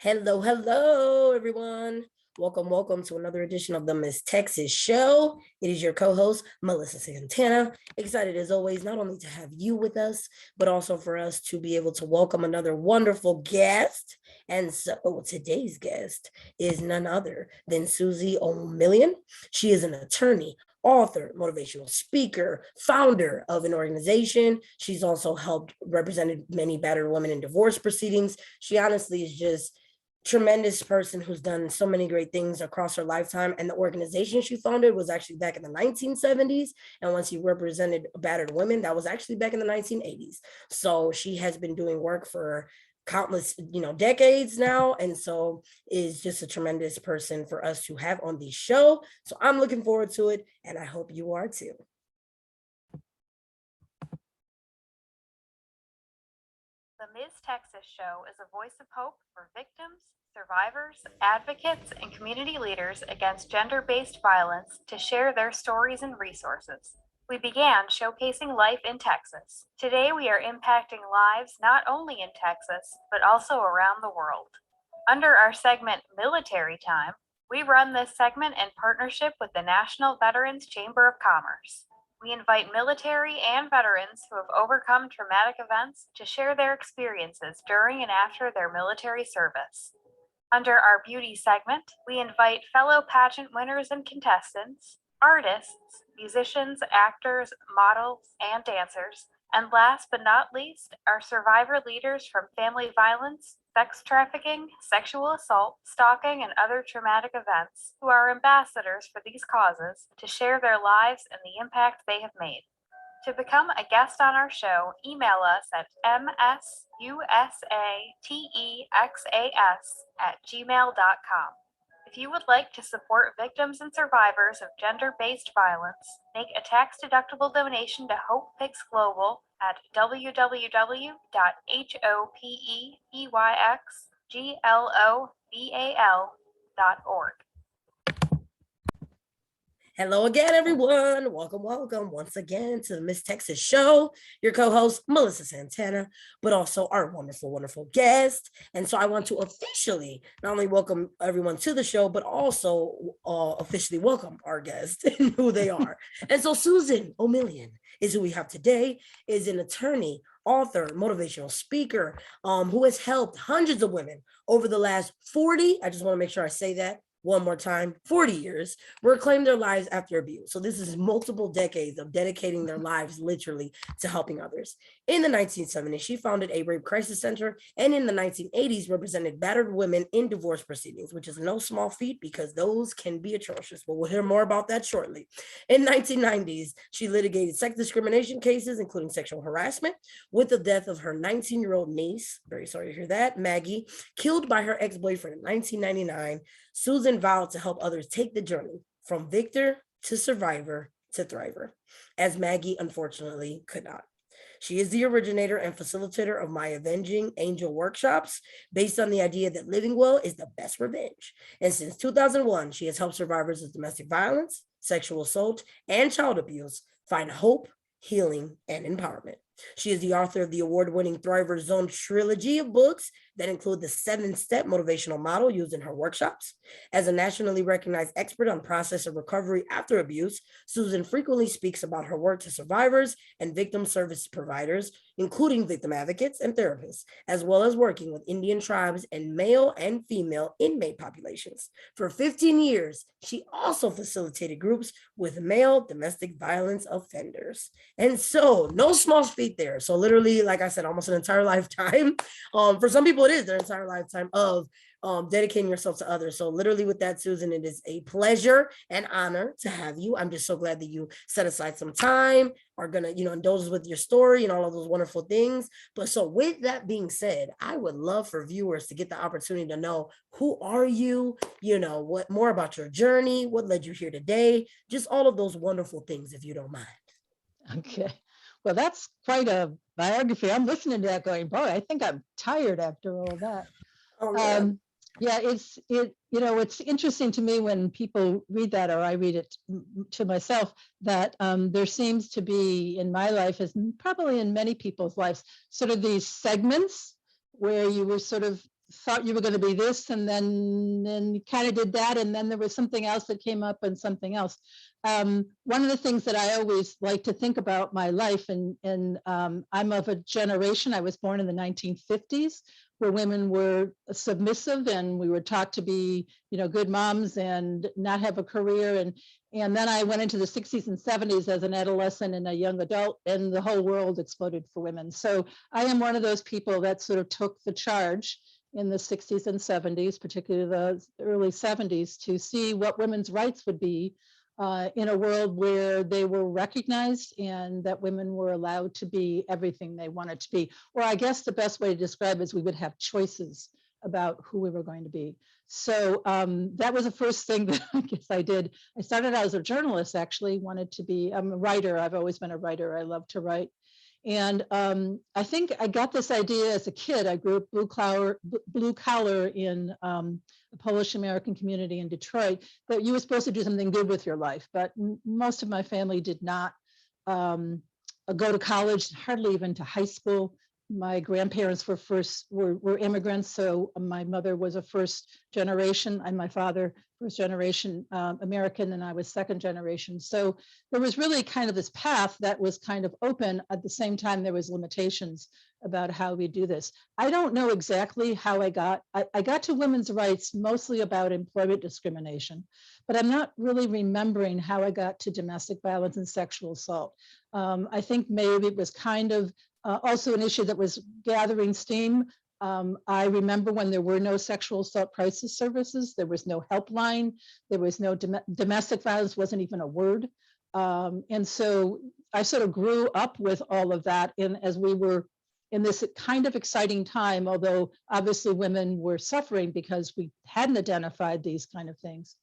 Hello, hello, everyone. Welcome to another edition of the Miss Texas Show. It is your co-host, Melissa Santana. Excited as always, not only to have you with us, but also for us to be able to welcome another wonderful guest. And so today's guest is none other than Susie Omilian. She is an attorney, author, motivational speaker, founder of an organization. She's also helped represented many battered women in divorce proceedings. She honestly is just tremendous person who's done so many great things across her lifetime. And the organization she founded was actually back in the 1970s. And once she represented battered women, that was actually back in the 1980s. So she has been doing work for countless decades now, and so is just a tremendous person for us to have on the show. So I'm looking forward to it, and I hope you are too. The Ms. Texas Show is a voice of hope for victims, survivors, advocates, and community leaders against gender-based violence to share their stories and resources. We began showcasing life in Texas. Today we are impacting lives not only in Texas, but also around the world. Under our segment Military Time, we run this segment in partnership with the National Veterans Chamber of Commerce. We invite military and veterans who have overcome traumatic events to share their experiences during and after their military service. Under our beauty segment, we invite fellow pageant winners and contestants, artists, musicians, actors, models, and dancers, and last but not least, our survivor leaders from family violence, sex trafficking, sexual assault, stalking, and other traumatic events who are ambassadors for these causes to share their lives and the impact they have made. To become a guest on our show, email us at msusatexas@gmail.com. If you would like to support victims and survivors of gender-based violence, make a tax-deductible donation to Hope Picks Global at www.hopeyxglobal.org. Hello again, everyone. Welcome once again to the Miss Texas Show. Your co-host, Melissa Santana, but also our wonderful guest. And so I want to officially not only welcome everyone to the show, but also officially welcome our guests and who they are. And so Susan Omilian is who we have today, is an attorney, author, motivational speaker, who has helped hundreds of women over the last 40, I just want to make sure I say that, one more time, 40 years, reclaim their lives after abuse. So this is multiple decades of dedicating their lives literally to helping others. In the 1970s, she founded a rape crisis center, and in the 1980s represented battered women in divorce proceedings, which is no small feat because those can be atrocious, but we'll hear more about that shortly. In 1990s, she litigated sex discrimination cases, including sexual harassment, with the death of her 19-year-old niece, very sorry to hear that, Maggie, killed by her ex-boyfriend in 1999. Susan vowed to help others take the journey from victor to survivor to thriver, as Maggie unfortunately could not. She is the originator and facilitator of My Avenging Angel workshops, based on the idea that living well is the best revenge. And since 2001, she has helped survivors of domestic violence, sexual assault, and child abuse find hope, healing, and empowerment. She is the author of the award-winning Thriver Zone trilogy of books that include the 7-step motivational model used in her workshops. As a nationally recognized expert on process of recovery after abuse, Susan frequently speaks about her work to survivors and victim service providers, including victim advocates and therapists, as well as working with Indian tribes and male and female inmate populations. For 15 years, she also facilitated groups with male domestic violence offenders. And so, no small feat there. So literally, like I said, almost an entire lifetime. For some people, it is their entire lifetime of dedicating yourself to others. So literally with that, Susan, it is a pleasure and honor to have you. I'm just so glad that you set aside some time, are gonna, indulge us with your story and all of those wonderful things. But so with that being said, I would love for viewers to get the opportunity to know, who are you, what more about your journey, what led you here today, just all of those wonderful things, if you don't mind. Okay. Well, that's quite a biography. I'm listening to that going, boy, I think I'm tired after all that. Oh, yeah. Yeah, it's interesting to me when people read that, or I read it to myself, that there seems to be in my life, as probably in many people's lives, sort of these segments where you were sort of thought you were going to be this, and then you kind of did that, and then there was something else that came up and something else. One of the things that I always like to think about my life, and I'm of a generation, I was born in the 1950s, where women were submissive and we were taught to be, good moms and not have a career. And then I went into the 60s and 70s as an adolescent and a young adult, and the whole world exploded for women. So I am one of those people that sort of took the charge in the 60s and 70s, particularly the early 70s, to see what women's rights would be in a world where they were recognized and that women were allowed to be everything they wanted to be. Or I guess the best way to describe it is we would have choices about who we were going to be. So that was the first thing that I guess I did. I started out as a journalist, actually, wanted to be, I'm a writer. I've always been a writer. I love to write. And I think I got this idea as a kid. I grew up blue collar in a Polish American community in Detroit, that you were supposed to do something good with your life. But most of my family did not go to college, hardly even to high school. My grandparents were immigrants, so my mother was a first generation, and my father first generation American, and I was second generation. So there was really kind of this path that was kind of open. At the same time, there was limitations about how we do this. I don't know exactly how I got to women's rights, mostly about employment discrimination, but I'm not really remembering how I got to domestic violence and sexual assault. I think maybe it was kind of also an issue that was gathering steam. I remember when there were no sexual assault crisis services, there was no helpline, there was no domestic violence, wasn't even a word. And so I sort of grew up with all of that. And as we were in this kind of exciting time, although obviously women were suffering because we hadn't identified these kind of things.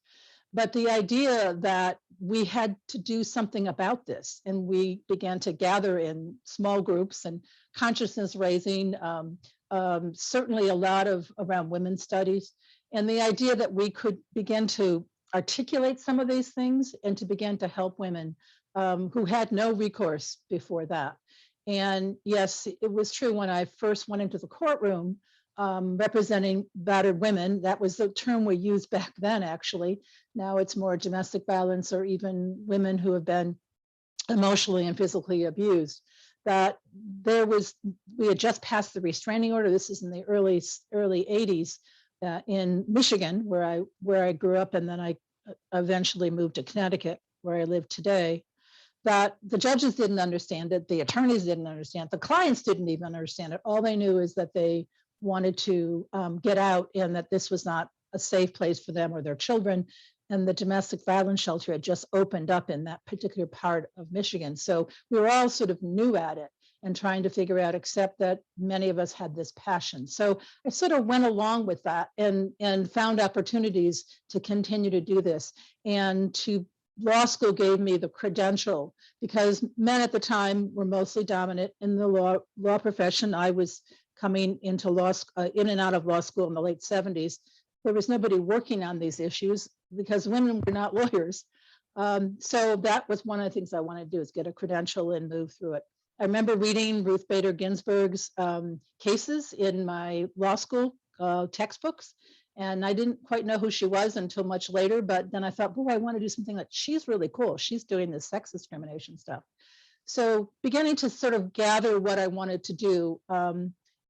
But the idea that we had to do something about this, and we began to gather in small groups and consciousness raising, certainly a lot of around women's studies, and the idea that we could begin to articulate some of these things and to begin to help women who had no recourse before that. And yes, it was true when I first went into the courtroom, representing battered women. That was the term we used back then, actually. Now it's more domestic violence or even women who have been emotionally and physically abused. That we had just passed the restraining order. This is in the early 80s in Michigan, where I grew up, and then I eventually moved to Connecticut, where I live today. That the judges didn't understand it, the attorneys didn't understand it, the clients didn't even understand it. All they knew is that they wanted to get out and that this was not a safe place for them or their children. And the domestic violence shelter had just opened up in that particular part of Michigan. So we were all sort of new at it and trying to figure out, except that many of us had this passion. So I sort of went along with that and found opportunities to continue to do this. And to law school gave me the credential, because men at the time were mostly dominant in the law profession. I was coming into in and out of law school in the late 70s. There was nobody working on these issues because women were not lawyers. So that was one of the things I wanted to do, is get a credential and move through it. I remember reading Ruth Bader Ginsburg's cases in my law school textbooks, and I didn't quite know who she was until much later, but then I thought, boy, I want to do something that she's really cool. She's doing this sex discrimination stuff. So beginning to sort of gather what I wanted to do.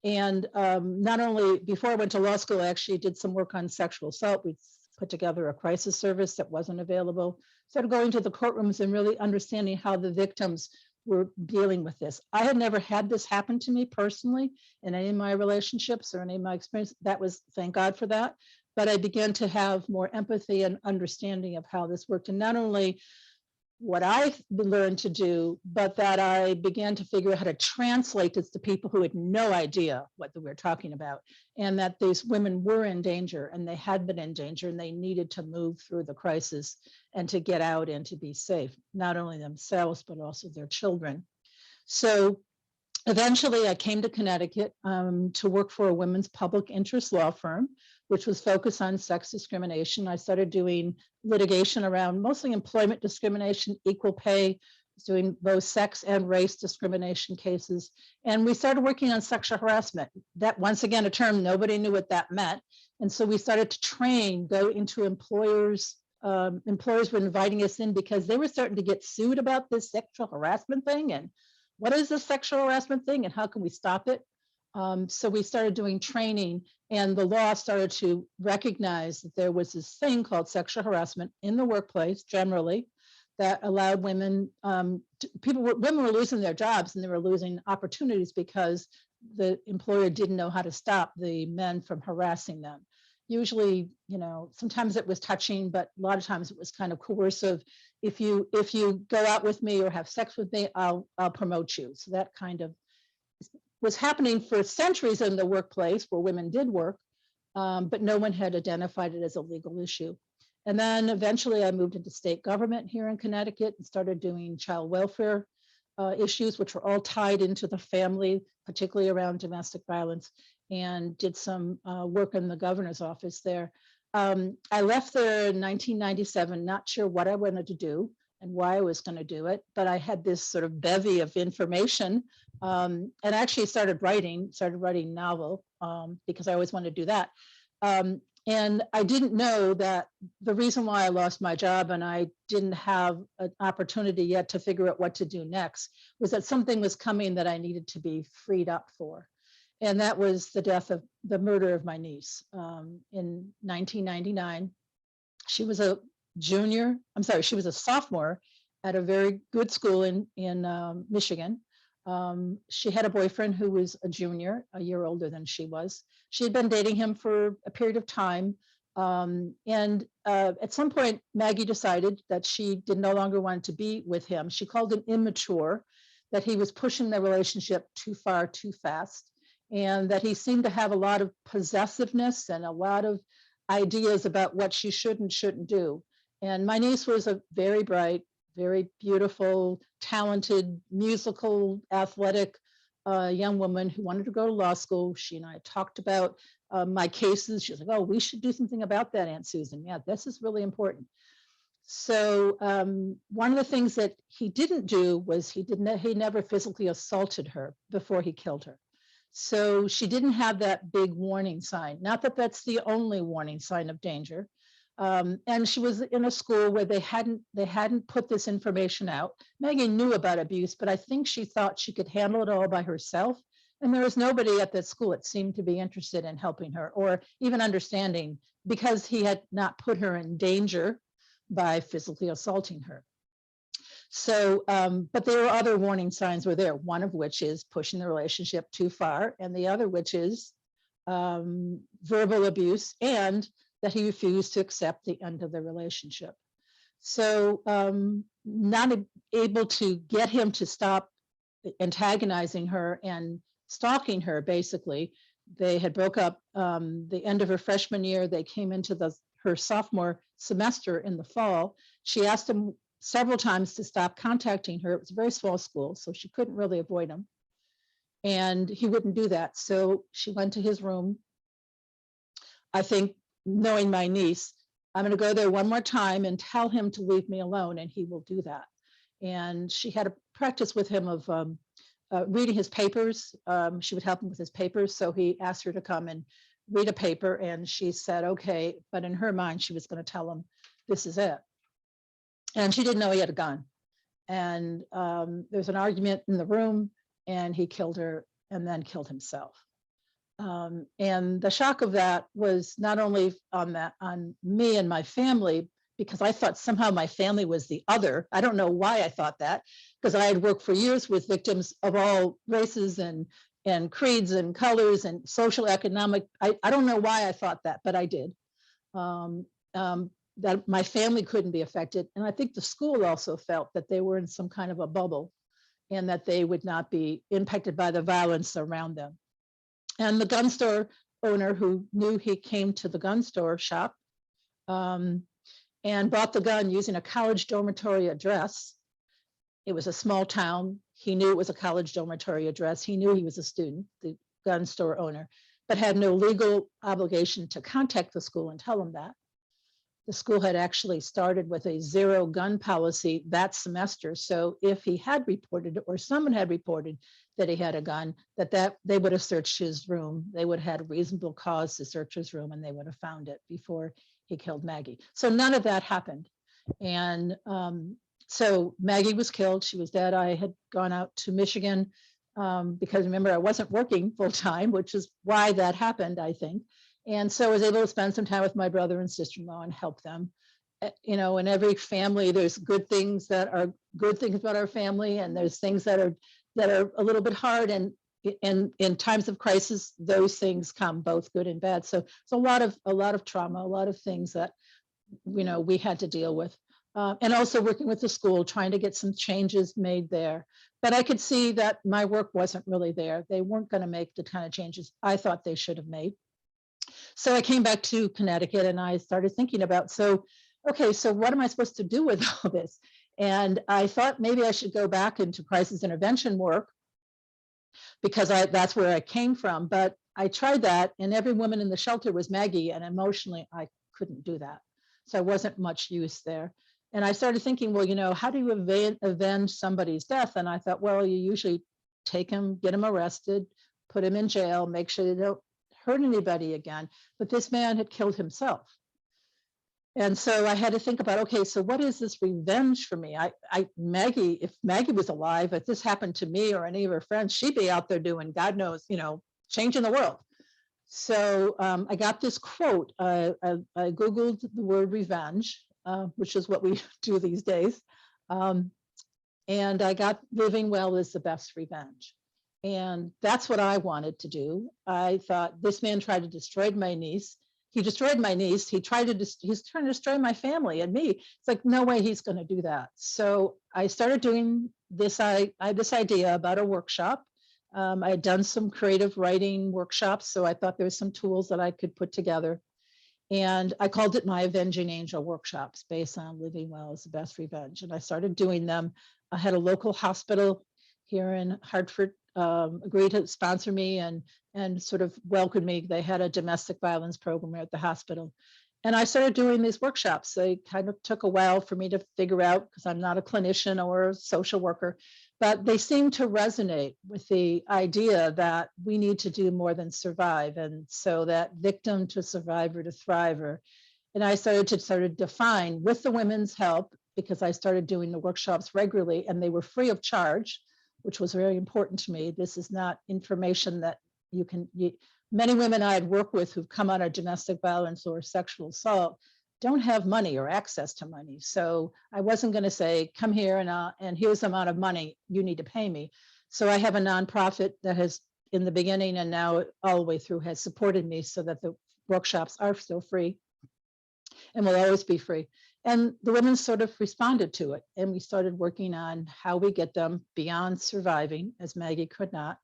And not only, before I went to law school, I actually did some work on sexual assault. We put together a crisis service that wasn't available. Started going to the courtrooms and really understanding how the victims were dealing with this. I had never had this happen to me personally in any of my relationships or any of my experience. That was, thank God for that. But I began to have more empathy and understanding of how this worked. And not only what I learned to do, but that I began to figure out how to translate this to people who had no idea what we were talking about, and that these women were in danger, and they had been in danger, and they needed to move through the crisis and to get out and to be safe, not only themselves, but also their children. So eventually I came to Connecticut to work for a women's public interest law firm, which was focused on sex discrimination. I started doing litigation around mostly employment discrimination, equal pay, doing both sex and race discrimination cases. And we started working on sexual harassment. That, once again, a term nobody knew what that meant. And so we started to train, go into employers. Employers were inviting us in because they were starting to get sued about this sexual harassment thing. And what is this sexual harassment thing and how can we stop it? So we started doing training, and the law started to recognize that there was this thing called sexual harassment in the workplace generally that allowed women, women were losing their jobs and they were losing opportunities because the employer didn't know how to stop the men from harassing them. Usually, you know, sometimes it was touching, but a lot of times it was kind of coercive. If you go out with me or have sex with me, I'll promote you. So that kind of was happening for centuries in the workplace where women did work, but no one had identified it as a legal issue. And then eventually I moved into state government here in Connecticut and started doing child welfare issues, which were all tied into the family, particularly around domestic violence, and did some work in the governor's office there. I left there in 1997, not sure what I wanted to do and why I was going to do it, but I had this sort of bevy of information, and actually started writing novel because I always wanted to do that. And I didn't know that the reason why I lost my job and I didn't have an opportunity yet to figure out what to do next was that something was coming that I needed to be freed up for. And that was the murder of my niece in 1999. She was a she was a sophomore at a very good school in Michigan. She had a boyfriend who was a junior, a year older than she was. She had been dating him for a period of time. And at some point, Maggie decided that she did no longer want to be with him. She called him immature, that he was pushing the relationship too far, too fast, and that he seemed to have a lot of possessiveness and a lot of ideas about what she should and shouldn't do. And my niece was a very bright, very beautiful, talented, musical, athletic young woman who wanted to go to law school. She and I talked about my cases. She was like, oh, we should do something about that, Aunt Susan. Yeah, this is really important. So one of the things that he didn't do was he never physically assaulted her before he killed her. So she didn't have that big warning sign. Not that that's the only warning sign of danger. And she was in a school where they hadn't put this information out. Maggie knew about abuse, but I think she thought she could handle it all by herself. And there was nobody at that school that seemed to be interested in helping her or even understanding, because he had not put her in danger by physically assaulting her. So, but there were other warning signs were there, one of which is pushing the relationship too far, and the other which is verbal abuse, and that he refused to accept the end of the relationship. So not able to get him to stop antagonizing her and stalking her, basically. They had broke up the end of her freshman year. They came into her sophomore semester in the fall. She asked him several times to stop contacting her. It was a very small school, so she couldn't really avoid him. And he wouldn't do that. So she went to his room. I think, knowing my niece, I'm going to go there one more time and tell him to leave me alone, and he will do that. And she had a practice with him of reading his papers. She would help him with his papers. So he asked her to come and read a paper, and she said, okay. But in her mind, she was going to tell him, this is it. And she didn't know he had a gun. And there's an argument in the room, and he killed her and then killed himself. And the shock of that was not only on me and my family, because I thought somehow my family was the other. I don't know why I thought that, because I had worked for years with victims of all races and creeds and colors and social, economic. I don't know why I thought that, but I did. That my family couldn't be affected. And I think the school also felt that they were in some kind of a bubble and that they would not be impacted by the violence around them. And the gun store owner, who knew he came to the gun store shop and bought the gun using a college dormitory address. It was a small town. He knew it was a college dormitory address. He knew he was a student, the gun store owner, but had no legal obligation to contact the school and tell them that. the school had actually started with a 0 gun policy that semester. So if he had reported or someone had reported that he had a gun, that they would have searched his room. They would have had reasonable cause to search his room, and they would have found it before he killed Maggie. So none of that happened. And so Maggie was killed. She was dead. I had gone out to Michigan because remember, I wasn't working full time, which is why that happened, I think. And so I was able to spend some time with my brother and sister-in-law and help them. You know, in every family, there's good things that are good things about our family, and there's things that are a little bit hard. And in times of crisis, those things come, both good and bad. So it's a lot of trauma, a lot of things that, you know, we had to deal with. And also working with the school, trying to get some changes made there. But I could see that my work wasn't really there. They weren't going to make the kind of changes I thought they should have made. So I came back to Connecticut and I started thinking about, okay, so what am I supposed to do with all this? And I thought maybe I should go back into crisis intervention work because that's where I came from. But I tried that, and every woman in the shelter was Maggie, and emotionally I couldn't do that. So I wasn't much use there. And I started thinking, well, you know, how do you avenge somebody's death? And I thought, well, you usually take him, get him arrested, put him in jail, make sure they don't hurt anybody again. But this man had killed himself. And so I had to think about, okay, so what is this revenge for me? Maggie, if Maggie was alive, if this happened to me or any of her friends, she'd be out there doing, God knows, you know, changing the world. So I got this quote. I Googled the word revenge, which is what we do these days. And I got living well is the best revenge. And that's what I wanted to do. I thought this man tried to destroy my niece. He destroyed my niece. He's trying to destroy my family and me. It's like, no way he's going to do that. So I started doing this. I had this idea about a workshop. I had done some creative writing workshops, so I thought there were some tools that I could put together. And I called it my Avenging Angel workshops based on living well is the best revenge. And I started doing them. I had a local hospital here in Hartford agreed to sponsor me and sort of welcomed me. They had a domestic violence program at the hospital. And I started doing these workshops. They kind of took a while for me to figure out because I'm not a clinician or a social worker, but they seemed to resonate with the idea that we need to do more than survive. And so that victim to survivor to thriver. And I started to sort of define with the women's help, because I started doing the workshops regularly and they were free of charge, which was very important to me. This is not information that many women I had worked with who've come out of domestic violence or sexual assault don't have money or access to money. So I wasn't going to say, come here and here's the amount of money you need to pay me. So I have a nonprofit that has in the beginning and now all the way through has supported me so that the workshops are still free and will always be free. And the women sort of responded to it. And we started working on how we get them beyond surviving, as Maggie could not,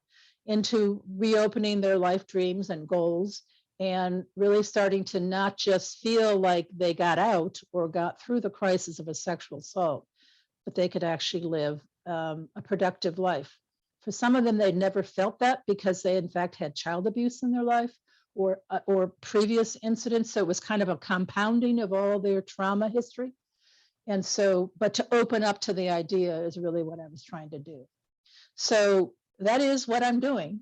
into reopening their life dreams and goals, and really starting to not just feel like they got out or got through the crisis of a sexual assault, but they could actually live a productive life. For some of them, they'd never felt that because they, in fact, had child abuse in their life or previous incidents. So it was kind of a compounding of all their trauma history. And so, but to open up to the idea is really what I was trying to do. So that is what I'm doing.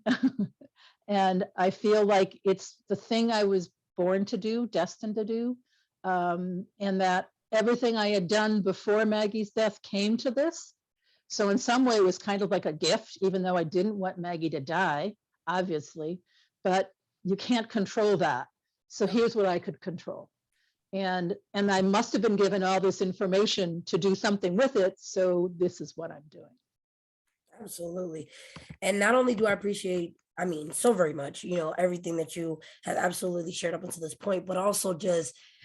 And I feel like it's the thing I was born to do, destined to do. And that everything I had done before Maggie's death came to this. So in some way it was kind of like a gift, even though I didn't want Maggie to die, obviously, but you can't control that. So here's what I could control. And I must have been given all this information to do something with it. So this is what I'm doing. Absolutely. And not only do I appreciate, so very much, everything that you have absolutely shared up until this point, but also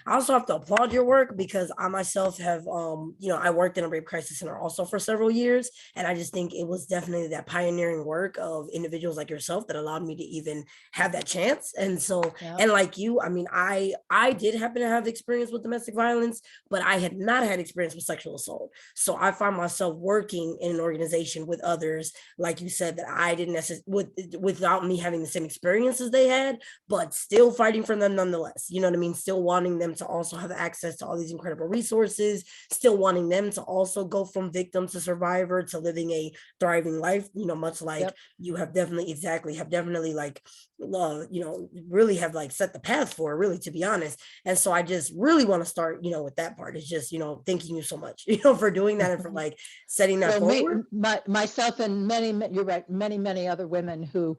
I also have to applaud your work because I myself have, I worked in a rape crisis center also for several years. And I just think it was definitely that pioneering work of individuals like yourself that allowed me to even have that chance. And so, and like you, I did happen to have experience with domestic violence, but I had not had experience with sexual assault. So I found myself working in an organization with others, like you said, that I didn't necessarily, without me having the same experiences they had, but still fighting for them nonetheless, you know what I mean? Still wanting them them to also have access to all these incredible resources, still wanting them to also go from victim to survivor to living a thriving life, much like Yep. you have definitely like, really have like set the path for, really, to be honest. And so I just really want to start, with that part. It's just, thanking you so much, for doing that and for like setting that Well, forward. myself and you're right, many other women who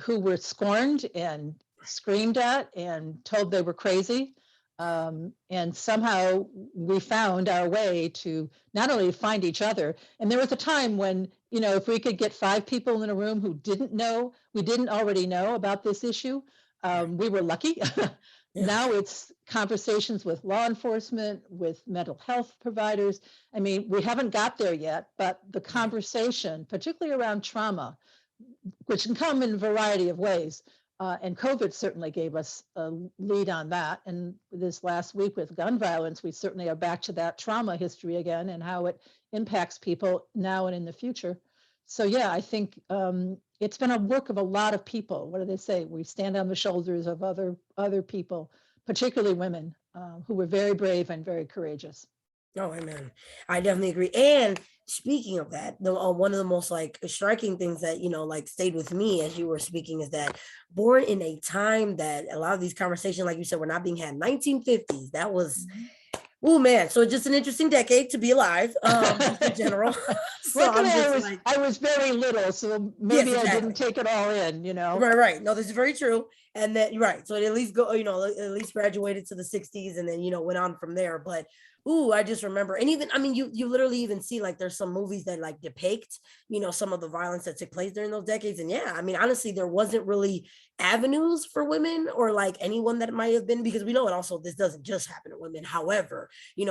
were scorned and screamed at and told they were crazy. And somehow we found our way to not only find each other. And there was a time when, if we could get 5 people in a room who we didn't already know about this issue, we were lucky. Yeah. Now it's conversations with law enforcement, with mental health providers. I mean, we haven't got there yet, but the conversation, particularly around trauma, which can come in a variety of ways. And COVID certainly gave us a lead on that. And this last week with gun violence, we certainly are back to that trauma history again and how it impacts people now and in the future. So yeah, I think it's been a work of a lot of people. What do they say? We stand on the shoulders of other people, particularly women, who were very brave and very courageous. Oh, amen. I definitely agree. And speaking of that, one of the most like striking things that like stayed with me as you were speaking is that born in a time that a lot of these conversations, like you said, were not being had. 1950s. That was. Oh man, so just an interesting decade to be alive, just in general. So Luckily, I'm just like, I was very little, so maybe yes, exactly. I didn't take it all in, Right. No, this is very true. And then right. So it at least at least graduated to the 60s and then, went on from there. But I just remember, and even, I mean, you literally even see like there's some movies that like depict, some of the violence that took place during those decades. And yeah, I mean, honestly, there wasn't really avenues for women or like anyone that might have been, because we know it also, this doesn't just happen to women. However,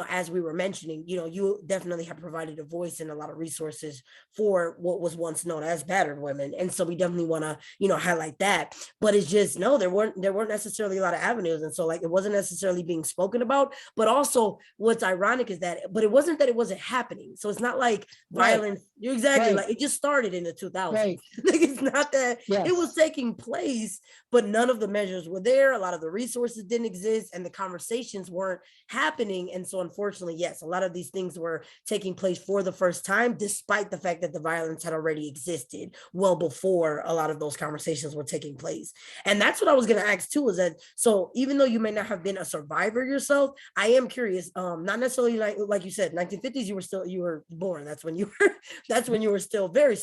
as we were mentioning, you definitely have provided a voice and a lot of resources for what was once known as battered women. And so we definitely want to, highlight that. But it's just, no, there weren't necessarily a lot of avenues. And so like, it wasn't necessarily being spoken about, but also what's ironic is that, but it wasn't that it wasn't happening. So it's not like violence, you're exactly Right. like, it just started in the 2000s. Right. Like, it's not that Yes. it was taking place, but none of the measures were there. A lot of the resources didn't exist and the conversations weren't happening. And so unfortunately, yes, a lot of these things were taking place for the first time, despite the fact that the violence had already existed well before a lot of those conversations were taking place. And that's what I was going to ask too, is that, so even though you may not have been a survivor yourself, I am curious, not necessarily like you said, 1950s, you were born. That's when you were still very,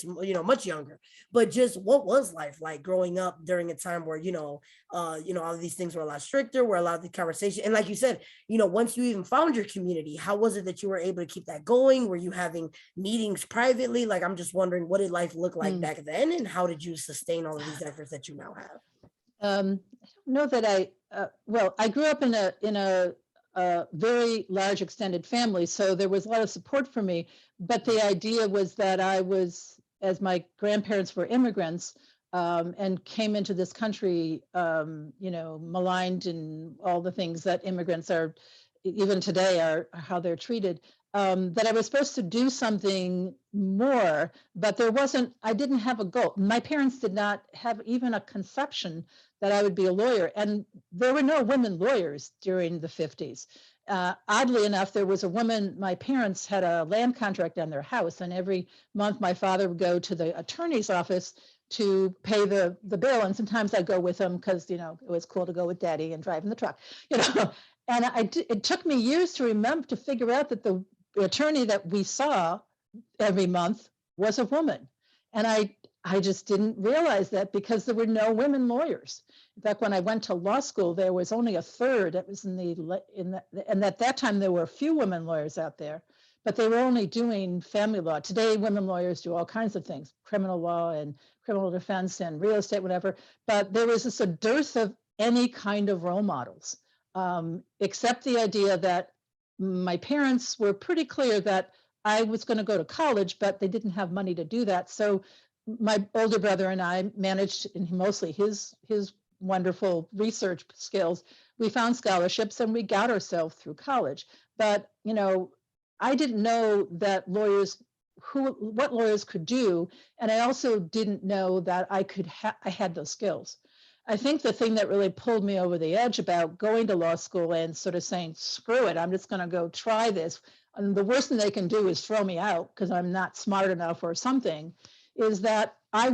much younger, but just what was life like growing up during a time where, all of these things were a lot stricter, where a lot of the conversation, and like you said, once you even found your community, how was it that you were able to keep that going? Were you having meetings privately? Like, I'm just wondering, what did life look like back then, and how did you sustain all of these efforts that you now have? I don't know that I grew up in a very large extended family, so there was a lot of support for me. But the idea was that I was, as my grandparents were immigrants, and came into this country, maligned and all the things that immigrants are, even today, are how they're treated. That I was supposed to do something more, but I didn't have a goal. My parents did not have even a conception that I would be a lawyer. And there were no women lawyers during the 50s. Oddly enough, there was a woman, my parents had a land contract on their house, and every month my father would go to the attorney's office to pay the bill. And sometimes I'd go with him because, it was cool to go with daddy and drive in the truck, And it took me years to figure out that the attorney that we saw every month was a woman. And I just didn't realize that because there were no women lawyers. In fact, when I went to law school, there was only a third. It was and at that time there were a few women lawyers out there, but they were only doing family law. Today, women lawyers do all kinds of things, criminal law and criminal defense and real estate, whatever. But there was just a dearth of any kind of role models, except the idea that my parents were pretty clear that I was going to go to college, but they didn't have money to do that. So my older brother and I managed, and mostly his wonderful research skills, we found scholarships and we got ourselves through college. But, I didn't know that what lawyers could do. And I also didn't know that I had those skills. I think the thing that really pulled me over the edge about going to law school and sort of saying, screw it, I'm just going to go try this. And the worst thing they can do is throw me out because I'm not smart enough or something, is that I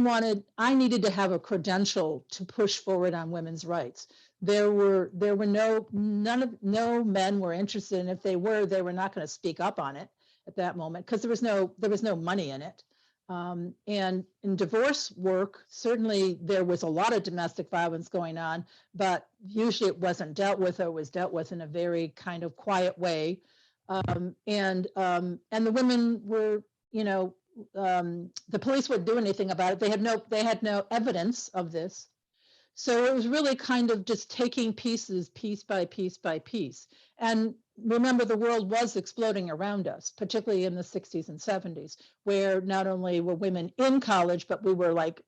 needed to have a credential to push forward on women's rights. No men were interested, and if they were not going to speak up on it at that moment because there was no money in it. And in divorce work, certainly there was a lot of domestic violence going on, but usually it wasn't dealt with, or it was dealt with in a very kind of quiet way. And the women were, the police wouldn't do anything about it. They had no evidence of this. So it was really kind of just taking pieces, piece by piece by piece. And remember, the world was exploding around us, particularly in the 60s and 70s, where not only were women in college, but we were like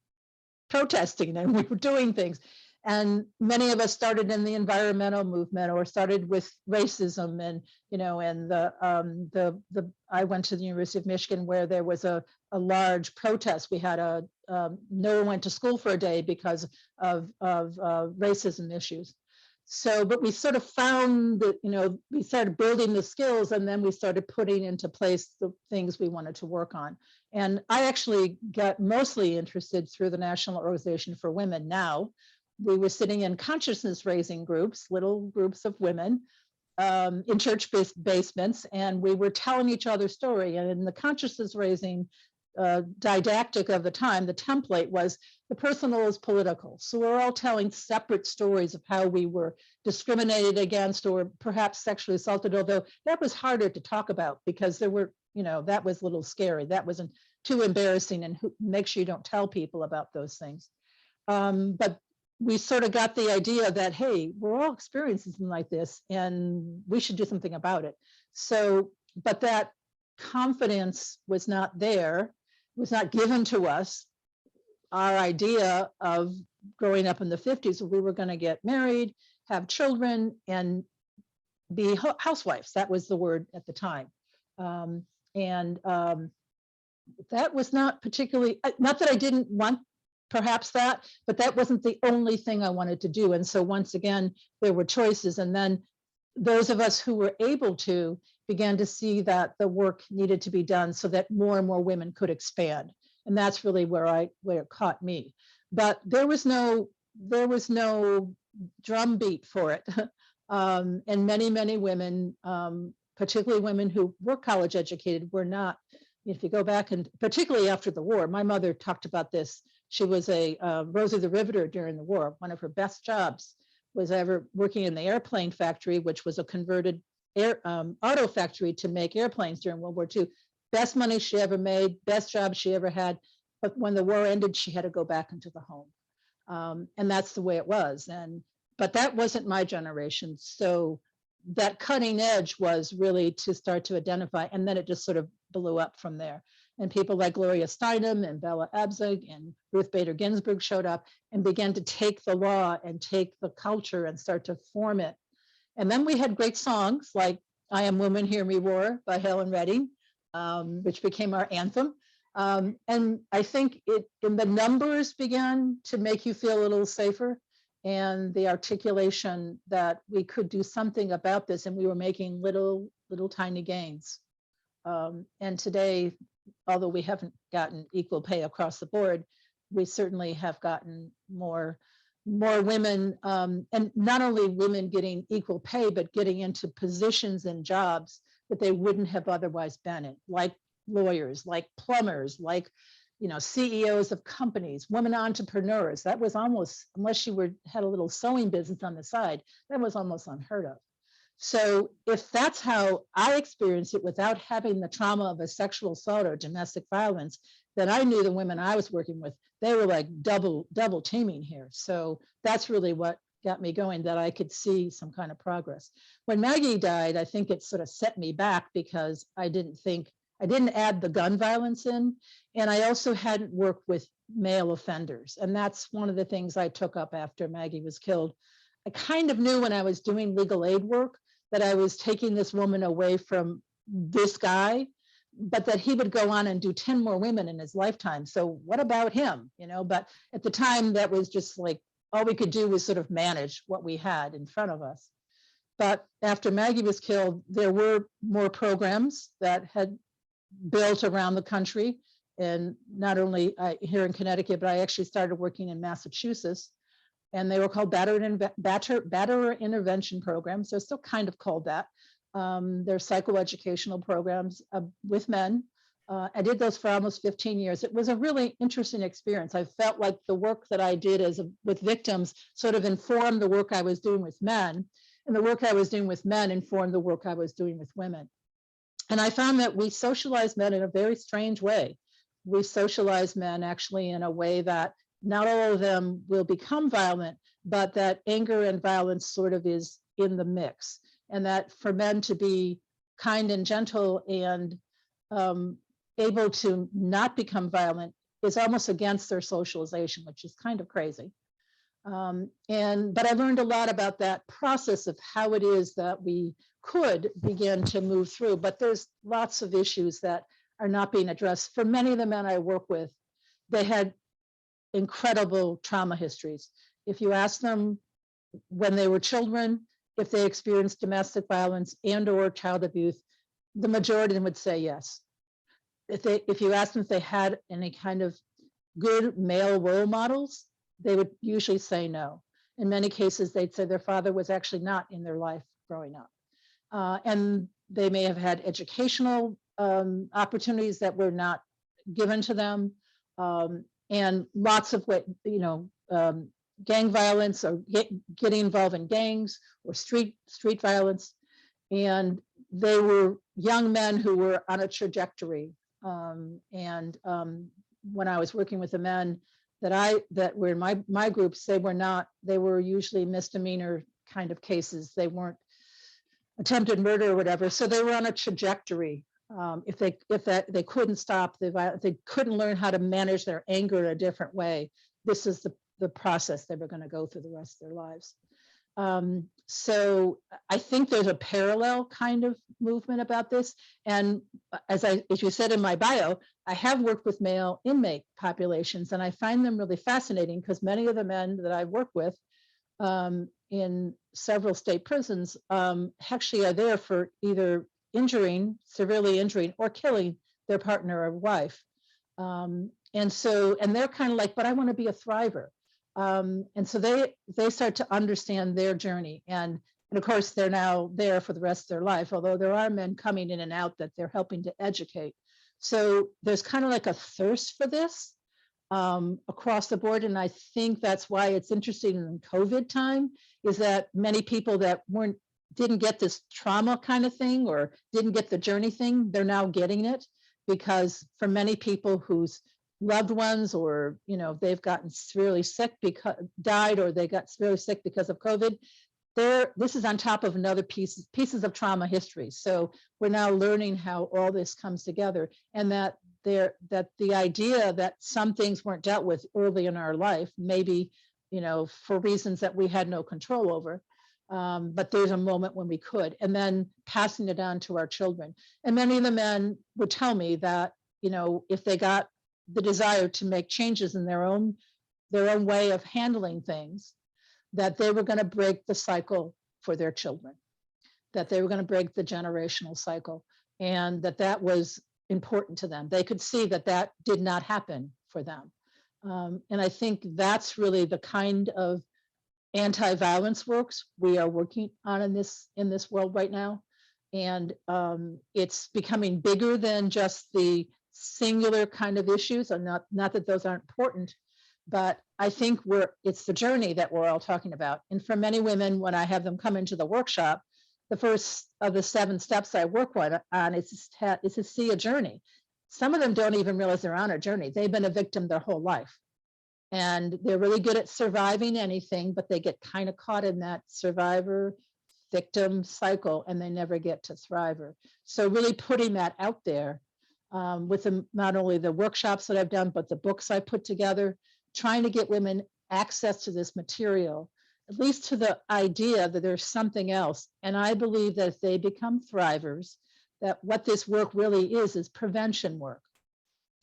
protesting and we were doing things. And many of us started in the environmental movement or started with racism. And, I went to the University of Michigan where there was a large protest. We had no one went to school for a day because of racism issues. So, but we sort of found that, we started building the skills and then we started putting into place the things we wanted to work on. And I actually got mostly interested through the National Organization for Women. Now, we were sitting in consciousness raising groups, little groups of women in church basements, and we were telling each other's story. And in the consciousness raising didactic of the time, the template was the personal is political. So we're all telling separate stories of how we were discriminated against or perhaps sexually assaulted, although that was harder to talk about because there were, that was a little scary. That wasn't too embarrassing, and make sure you don't tell people about those things. But we sort of got the idea that, hey, we're all experiencing something like this and we should do something about it. So, but that confidence was not there, was not given to us. Our idea of growing up in the 50s, we were going to get married, have children, and be housewives. That was the word at the time. That was not particularly, not that I didn't want perhaps that, but that wasn't the only thing I wanted to do. And so once again, there were choices. And then those of us who were able to began to see that the work needed to be done so that more and more women could expand. And that's really where it caught me. But there was no drumbeat for it. And many women, particularly women who were college educated, were not. If you go back, and particularly after the war, my mother talked about this. She was a Rosie the Riveter during the war. One of her best jobs was ever working in the airplane factory, which was a converted auto factory to make airplanes during World War II. Best money she ever made, best job she ever had. But when the war ended, she had to go back into the home. And that's the way it was. But that wasn't my generation. So that cutting edge was really to start to identify, and then it just sort of blew up from there. And people like Gloria Steinem and Bella Abzug and Ruth Bader Ginsburg showed up and began to take the law and take the culture and start to form it. And then we had great songs like I Am Woman, Hear Me Roar by Helen Reddy, which became our anthem. And I think the numbers began to make you feel a little safer, and the articulation that we could do something about this, and we were making little tiny gains. And today, although we haven't gotten equal pay across the board, we certainly have gotten more women, and not only women getting equal pay, but getting into positions and jobs that they wouldn't have otherwise been in, like lawyers, like plumbers, like CEOs of companies, women entrepreneurs. That was almost, unless you had a little sewing business on the side, that was almost unheard of. So if that's how I experienced it without having the trauma of a sexual assault or domestic violence, then I knew the women I was working with, they were like double teaming here. So that's really what got me going, that I could see some kind of progress. When Maggie died, I think it sort of set me back because I didn't add the gun violence in. And I also hadn't worked with male offenders. And that's one of the things I took up after Maggie was killed. I kind of knew when I was doing legal aid work that I was taking this woman away from this guy, but that he would go on and do 10 more women in his lifetime. So what about him? But at the time that was just like all we could do was sort of manage what we had in front of us. But after Maggie was killed, there were more programs that had built around the country. And not only here in Connecticut, but I actually started working in Massachusetts. And they were called batterer intervention programs. They're still kind of called that. They're psychoeducational programs with men. I did those for almost 15 years. It was a really interesting experience. I felt like the work that I did with victims sort of informed the work I was doing with men, and the work I was doing with men informed the work I was doing with women. And I found that we socialize men in a very strange way. We socialize men actually in a way that not all of them will become violent, but that anger and violence sort of is in the mix. And that for men to be kind and gentle and able to not become violent is almost against their socialization, which is kind of crazy. But I learned a lot about that process of how it is that we could begin to move through, but there's lots of issues that are not being addressed. For many of the men I work with, they had incredible trauma histories. If you ask them when they were children, if they experienced domestic violence and or child abuse, the majority of them would say yes. If you ask them if they had any kind of good male role models, they would usually say no. In many cases, they'd say their father was actually not in their life growing up. And they may have had educational opportunities that were not given to them. And lots of gang violence or getting involved in gangs or street violence. And they were young men who were on a trajectory. When I was working with the men that were in my groups, they were usually misdemeanor kind of cases. They weren't attempted murder or whatever. So they were on a trajectory. If they couldn't stop the violence, they couldn't learn how to manage their anger in a different way. This is the process they were going to go through the rest of their lives. So I think there's a parallel kind of movement about this. And as you said in my bio, I have worked with male inmate populations, and I find them really fascinating because many of the men that I work with in several state prisons actually are there for either severely injuring or killing their partner or wife. And they're kind of like, but I want to be a thriver. And so they start to understand their journey. And of course, they're now there for the rest of their life, although there are men coming in and out that they're helping to educate. So there's kind of like a thirst for this across the board. And I think that's why it's interesting in COVID time, is that many people that didn't get this trauma kind of thing or didn't get the journey thing, they're now getting it, because for many people whose loved ones or they've gotten severely sick died, or they got severely sick because of COVID, this is on top of another pieces of trauma history. So we're now learning how all this comes together, and that the idea that some things weren't dealt with early in our life, maybe for reasons that we had no control over, but there's a moment when we could, and then passing it on to our children. And many of the men would tell me that if they got the desire to make changes in their own way of handling things, that they were going to break the cycle for their children, that they were going to break the generational cycle, and that was important to them. They could see that did not happen for them. And I think that's really the kind of anti-violence works we are working on in this world right now. And it's becoming bigger than just the singular kind of issues, and not that those aren't important, but I think it's the journey that we're all talking about. And for many women, when I have them come into the workshop, the first of the 7 steps I work on is to see a journey. Some of them don't even realize they're on a journey. They've been a victim their whole life, and they're really good at surviving anything, but they get kind of caught in that survivor victim cycle, and they never get to thriver. So really putting that out there with not only the workshops that I've done, but the books I put together, trying to get women access to this material, at least to the idea that there's something else. And I believe that if they become thrivers, that what this work really is prevention work.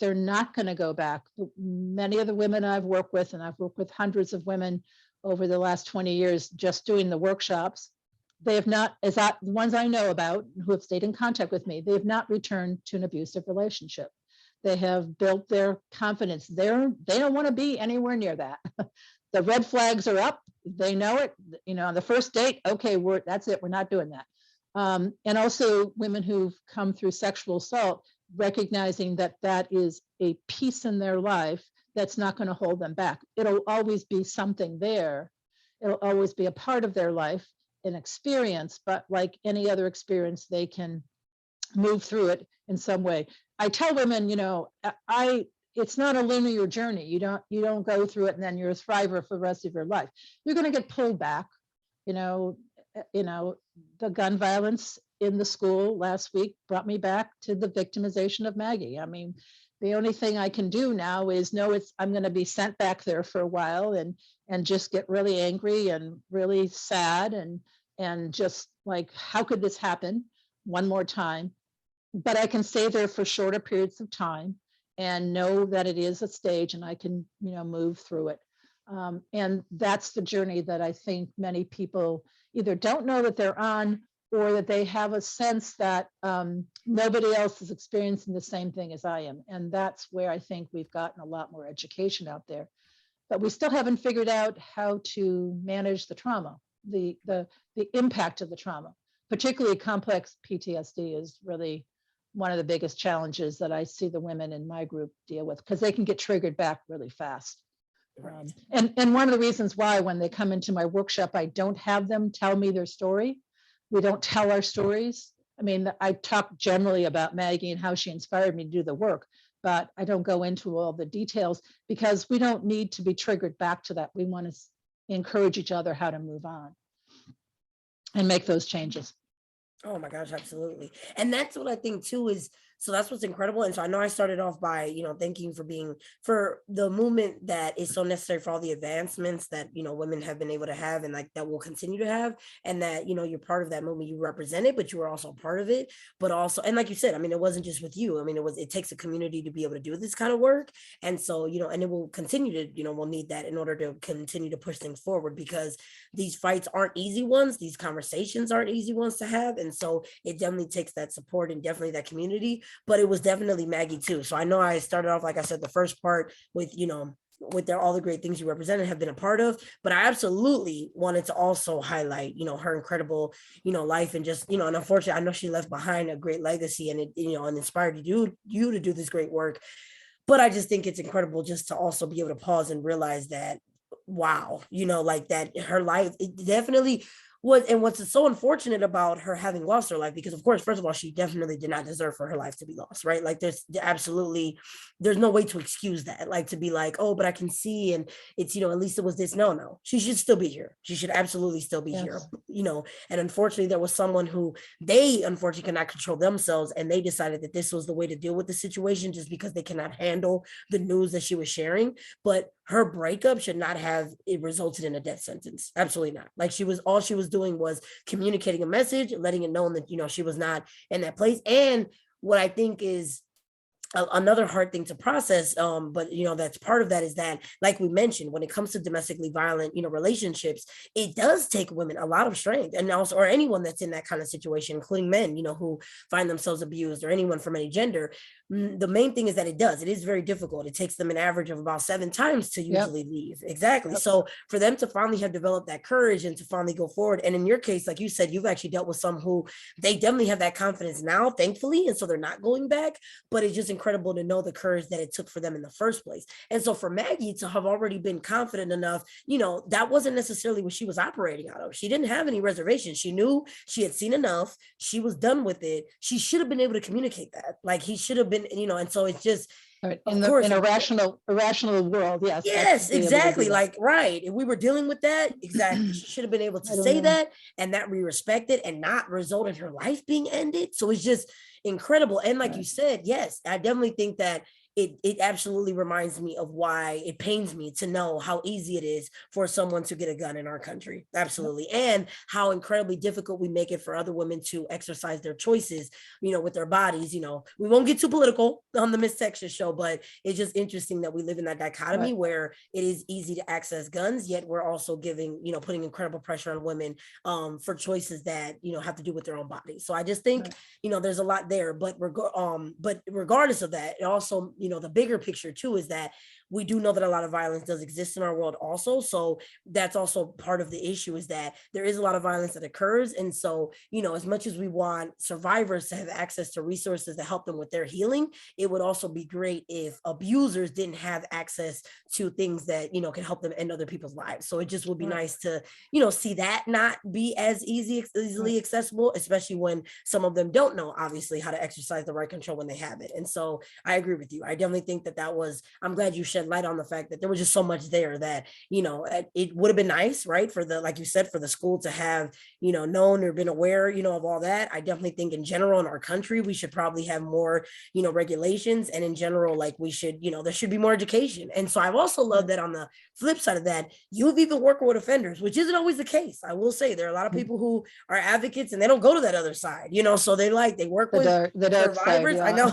They're not going to go back. Many of the women I've worked with, and I've worked with hundreds of women over the last 20 years, just doing the workshops, they have not, the ones I know about who have stayed in contact with me, they have not returned to an abusive relationship. They have built their confidence. They don't want to be anywhere near that. The red flags are up. They know it. On the first date, okay, that's it. We're not doing that. And also women who've come through sexual assault, recognizing that that is a piece in their life that's not going to hold them back. It'll always be something there. It'll always be a part of their life, an experience, but like any other experience, they can move through it in some way. I tell women, it's not a linear journey. You don't go through it and then you're a thriver for the rest of your life. You're going to get pulled back. The gun violence in the school last week brought me back to the victimization of Maggie. I mean, the only thing I can do now is know I'm going to be sent back there for a while and just get really angry and really sad and just like, how could this happen one more time? But I can stay there for shorter periods of time and know that it is a stage and I can, move through it. And that's the journey that I think many people either don't know that they're on, or that they have a sense that nobody else is experiencing the same thing as I am. And that's where I think we've gotten a lot more education out there. But we still haven't figured out how to manage the trauma, the impact of the trauma. Particularly complex PTSD is really one of the biggest challenges that I see the women in my group deal with, because they can get triggered back really fast. Right. And one of the reasons why when they come into my workshop, I don't have them tell me their story. We don't tell our stories. I mean, I talk generally about Maggie and how she inspired me to do the work, but I don't go into all the details because we don't need to be triggered back to that. We want to encourage each other how to move on and make those changes. Oh my gosh, absolutely. And that's what I think too is, so that's what's incredible. And so I know I started off by, thanking for the movement that is so necessary for all the advancements that, women have been able to have and like that will continue to have. And that, you're part of that movement, you represent it, but you were also part of it. But also, and like you said, I mean, it wasn't just with you. I mean, it takes a community to be able to do this kind of work. And so, and it will continue to, we'll need that in order to continue to push things forward, because these fights aren't easy ones. These conversations aren't easy ones to have. And so it definitely takes that support and definitely that community. But it was definitely Maggie too. So I know I started off, like I said, the first part with, with all the great things you represented have been a part of, but I absolutely wanted to also highlight, her incredible, life and just, and unfortunately, I know she left behind a great legacy and it, and inspired you to do this great work. But I just think it's incredible just to also be able to pause and realize that, wow, like that her life, it definitely was. And what's so unfortunate about her having lost her life, because of course, first of all, she definitely did not deserve for her life to be lost, right? Like there's no way to excuse that, like to be like, oh, but I can see, and it's, at least it was this. No, she should still be here. She should absolutely still be here, and unfortunately there was someone who they unfortunately cannot control themselves, and they decided that this was the way to deal with the situation just because they cannot handle the news that she was sharing. But her breakup should not have it resulted in a death sentence. Absolutely not. Like all she was doing was communicating a message, letting it known that, she was not in that place. And what I think is another hard thing to process, but that's part of that, is that, like we mentioned, when it comes to domestically violent relationships, it does take women a lot of strength, and also, or anyone that's in that kind of situation, including men who find themselves abused, or anyone from any gender. The main thing is that it is very difficult. It takes them an average of about 7 times to usually leave. Exactly. So for them to finally have developed that courage and to finally go forward, and in your case, like you said, you've actually dealt with some who they definitely have that confidence now, thankfully, and so they're not going back. But it's just incredible to know the courage that it took for them in the first place. And so for Maggie to have already been confident enough, that wasn't necessarily what she was operating out of. She didn't have any reservations. She knew she had seen enough. She was done with it. She should have been able to communicate that. Like he should have been, and so it's just, right. In a rational world, yes. Yes, exactly. Like, right. If we were dealing with that, exactly. She should have been able to say that, and that we respect it and not result in her life being ended. So it's just incredible. And like you said, yes, I definitely think that it absolutely reminds me of why it pains me to know how easy it is for someone to get a gun in our country. Absolutely. And how incredibly difficult we make it for other women to exercise their choices, with their bodies. We won't get too political on the TheMsTexasShow, but it's just interesting that we live in that dichotomy where it is easy to access guns, yet we're also giving, putting incredible pressure on women for choices that, have to do with their own bodies. So I just think, there's a lot there, but regardless of that, it also, the bigger picture too is that we do know that a lot of violence does exist in our world also. So that's also part of the issue, is that there is a lot of violence that occurs. And so, as much as we want survivors to have access to resources to help them with their healing, it would also be great if abusers didn't have access to things that, can help them end other people's lives. So it just would be nice to, see that not be as easily accessible, especially when some of them don't know, obviously, how to exercise the right control when they have it. And so I agree with you. I definitely think that was, I'm glad you shed light on the fact that there was just so much there that, it would have been nice, right, for the, like you said, for the school to have, known or been aware, of all that. I definitely think in general in our country, we should probably have more, regulations, and in general, like we should, there should be more education. And so I've also loved that on the flip side of that, you've even worked with offenders, which isn't always the case. I will say there are a lot of people who are advocates and they don't go to that other side, so they work with the dark survivors. side, I know.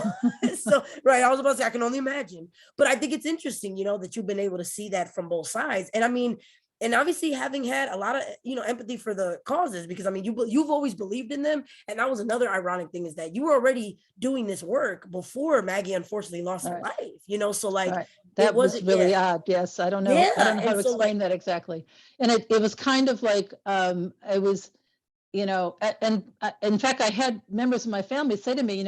So, right. I was about to say, I can only imagine, but I think it's interesting, that you've been able to see that from both sides. And I mean, and obviously having had a lot of, empathy for the causes, because I mean, you've always believed in them. And that was another ironic thing, is that you were already doing this work before Maggie unfortunately lost her life, so like, that it was wasn't really odd. Yes. I don't know. I don't know how to so explain that exactly. And it was kind of like, it was, and in fact, I had members of my family say to me,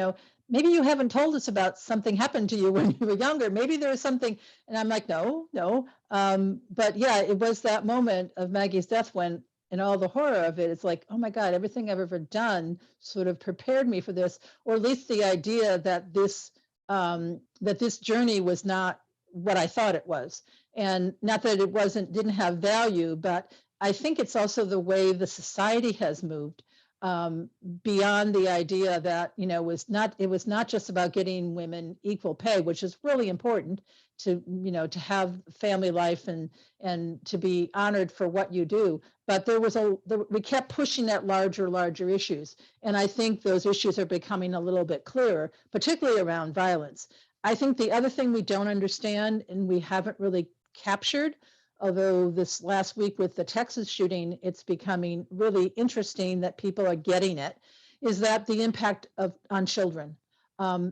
maybe you haven't told us about something happened to you when you were younger. Maybe there was something. And I'm like, no. But yeah, it was that moment of Maggie's death when, and all the horror of it, it's like, oh my God, everything I've ever done sort of prepared me for this, or at least the idea that this journey was not what I thought it was. And not that it didn't have value, but I think it's also the way the society has moved beyond the idea that, it was not just about getting women equal pay, which is really important to, to have family life and to be honored for what you do. But we kept pushing that larger issues. And I think those issues are becoming a little bit clearer, particularly around violence. I think the other thing we don't understand, and we haven't really captured, although this last week with the Texas shooting, it's becoming really interesting that people are getting it, is that the impact on children.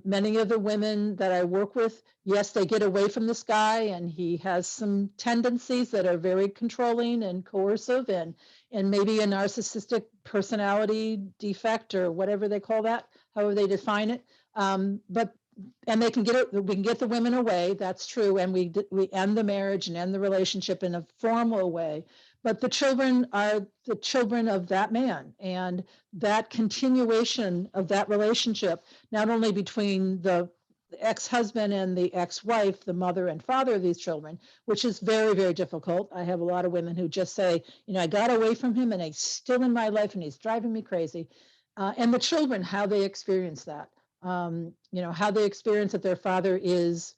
Many of the women that I work with, yes, they get away from this guy, and he has some tendencies that are very controlling and coercive, and maybe a narcissistic personality defect, or whatever they call that, however they define it. And we can get the women away. That's true. And we end the marriage and end the relationship in a formal way. But the children are the children of that man, and that continuation of that relationship, not only between the ex-husband and the ex-wife, the mother and father of these children, which is very, very difficult. I have a lot of women who just say, I got away from him and he's still in my life and he's driving me crazy. And the children, how they experience that. How they experience that their father is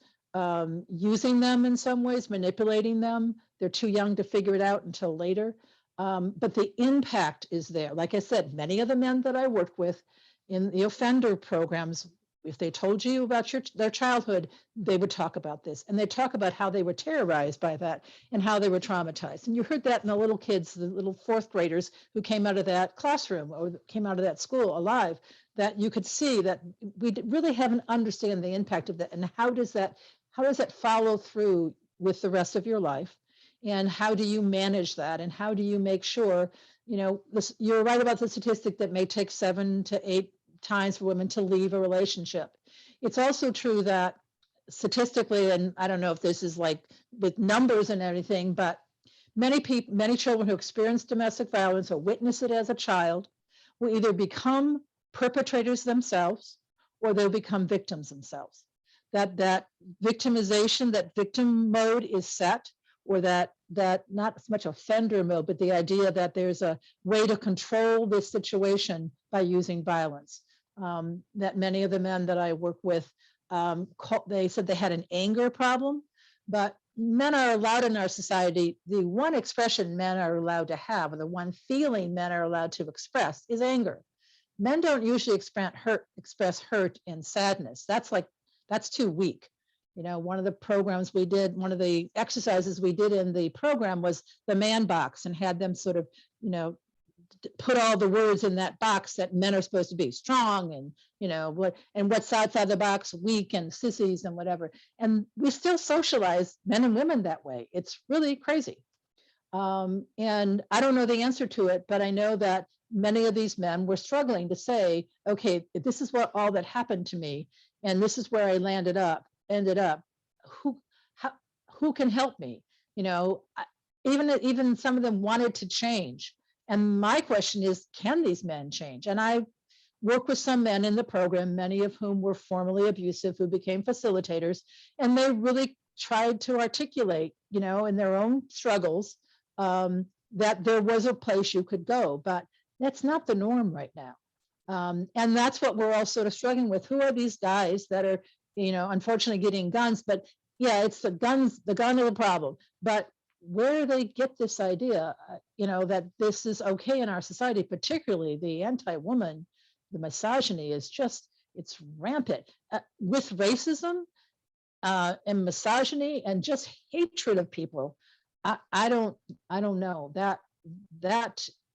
using them in some ways, manipulating them. They're too young to figure it out until later. But the impact is there. Like I said, many of the men that I work with in the offender programs, if they told you about their childhood, they would talk about this. And they talk about how they were terrorized by that and how they were traumatized. And you heard that in the little kids, the little fourth graders who came out of that classroom or came out of that school alive, that you could see that we really haven't understand the impact of that. And how does that follow through with the rest of your life? And how do you manage that? And how do you make sure, you're right about the statistic that may take 7 to 8 times for women to leave a relationship. It's also true that statistically, and I don't know if this is like with numbers and everything, but many children who experience domestic violence or witness it as a child will either become perpetrators themselves or they'll become victims themselves. That victimization, that victim mode is set, or that not as much offender mode, but the idea that there's a way to control this situation by using violence. That many of the men that I work with they said they had an anger problem, but men are allowed in our society, the one expression men are allowed to have, or the one feeling men are allowed to express is anger. Men don't usually express hurt and sadness. That's too weak. You know, one of the programs we did, one of the exercises we did in the program was the man box, and had them sort of, you know, put all the words in that box that men are supposed to be strong, and, you know, what's outside the box, weak and sissies and whatever. And we still socialize men and women that way. It's really crazy. And I don't know the answer to it, but I know that many of these men were struggling to say, okay, this is what all that happened to me, and this is where I ended up. Who can help me? You know, even some of them wanted to change. And my question is, can these men change? And I work with some men in the program, many of whom were formerly abusive, who became facilitators, and they really tried to articulate, you know, in their own struggles, that there was a place you could go, but that's not the norm right now. And that's what we're all sort of struggling with. Who are these guys that are, you know, unfortunately getting guns? But yeah, it's the gun is the problem. But where do they get this idea, you know, that this is okay in our society, particularly the anti-woman, the misogyny is just, it's rampant, with racism and misogyny and just hatred of people. I don't know that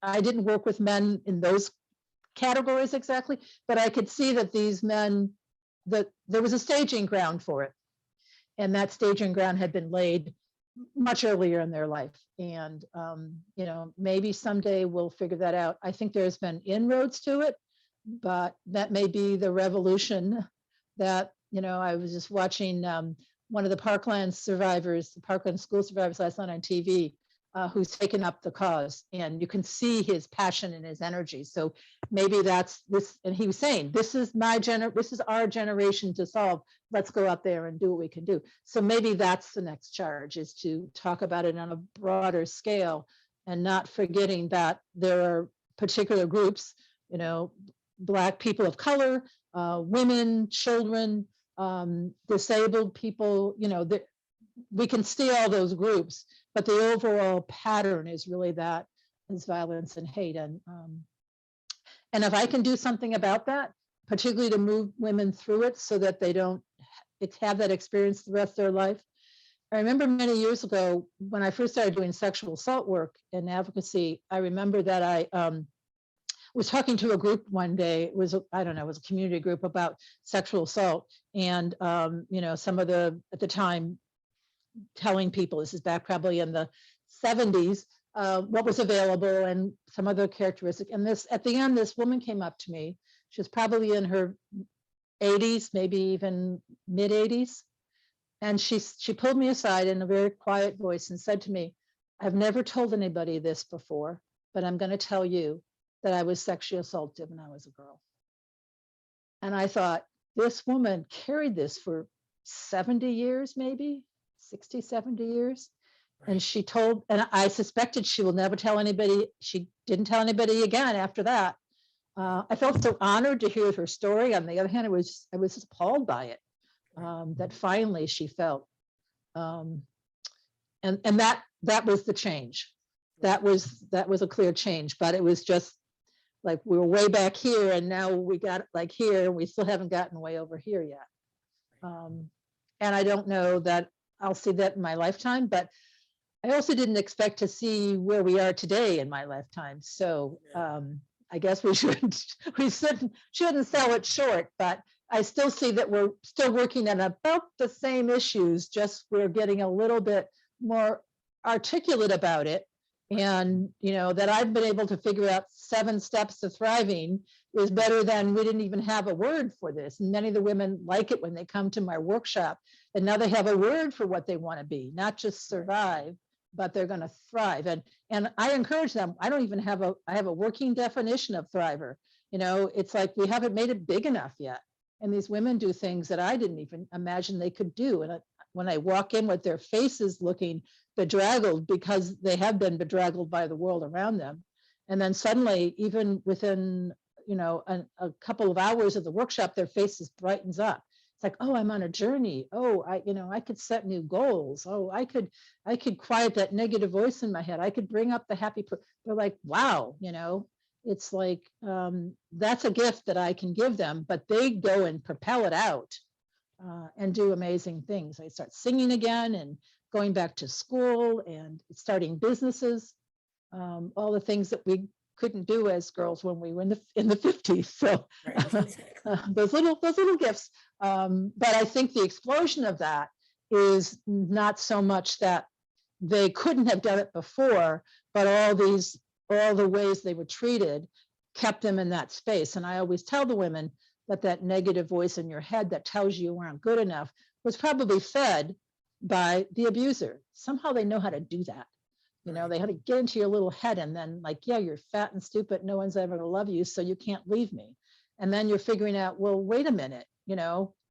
I didn't work with men in those categories exactly, but I could see that these men, that there was a staging ground for it, and that staging ground had been laid much earlier in their life. And you know, maybe someday we'll figure that out. I think there's been inroads to it, but that may be the revolution that, you know, I was just watching one of the Parkland survivors, the Parkland school survivors last night on TV, who's taken up the cause, and you can see his passion and his energy. So maybe that's this, and he was saying, this is our generation to solve. Let's go out there and do what we can do. So maybe that's the next charge, is to talk about it on a broader scale, and not forgetting that there are particular groups, you know, Black people of color, women, children, disabled people, you know, we can see all those groups, but the overall pattern is really that is violence and hate. And if I can do something about that, particularly to move women through it so that they don't have that experience the rest of their life. I remember many years ago when I first started doing sexual assault work and advocacy, I remember that I was talking to a group one day. It was, I don't know, it was a community group about sexual assault. And, you know, some of at the time, telling people, this is back probably in the 70s, what was available and some other characteristic. And this, at the end, this woman came up to me. She was probably in her 80s, maybe even mid 80s. And she pulled me aside in a very quiet voice and said to me, I've never told anybody this before, but I'm going to tell you that I was sexually assaulted when I was a girl. And I thought, this woman carried this for 70 years, maybe 60, 70 years. Right. And she told, and I suspected she will never tell anybody. She didn't tell anybody again after that. I felt so honored to hear her story. On the other hand, I was just appalled by it, that finally she felt. And that was the change. That was a clear change, but it was just like we were way back here, and now we got like here, and we still haven't gotten way over here yet. And I don't know that I'll see that in my lifetime, but I also didn't expect to see where we are today in my lifetime. So I guess we shouldn't sell it short, but I still see that we're still working on about the same issues, just we're getting a little bit more articulate about it. And, you know, that I've been able to figure out 7 steps to thriving is better than we didn't even have a word for this. And many of the women like it when they come to my workshop, and now they have a word for what they want to be, not just survive, but they're going to thrive. And I encourage them. I have a working definition of thriver. You know, it's like we haven't made it big enough yet. And these women do things that I didn't even imagine they could do. And when I walk in with their faces looking bedraggled, because they have been bedraggled by the world around them, and then suddenly, even within, you know, a couple of hours of the workshop, their faces brightens up. It's like, oh, I'm on a journey. Oh, I could set new goals. Oh, I could quiet that negative voice in my head. I could bring up the happy. They're like, wow, it's like, that's a gift that I can give them, but they go and propel it out and do amazing things. I start singing again and going back to school and starting businesses, all the things that we couldn't do as girls when we were in the 50s. So Right, exactly. those little gifts. But I think the explosion of that is not so much that they couldn't have done it before, but all the ways they were treated kept them in that space. And I always tell the women that negative voice in your head that tells you aren't good enough was probably fed by the abuser. Somehow they know how to do that. They had to get into your little head and then like, yeah, you're fat and stupid. No one's ever gonna love you, so you can't leave me. And then you're figuring out, well, wait a minute,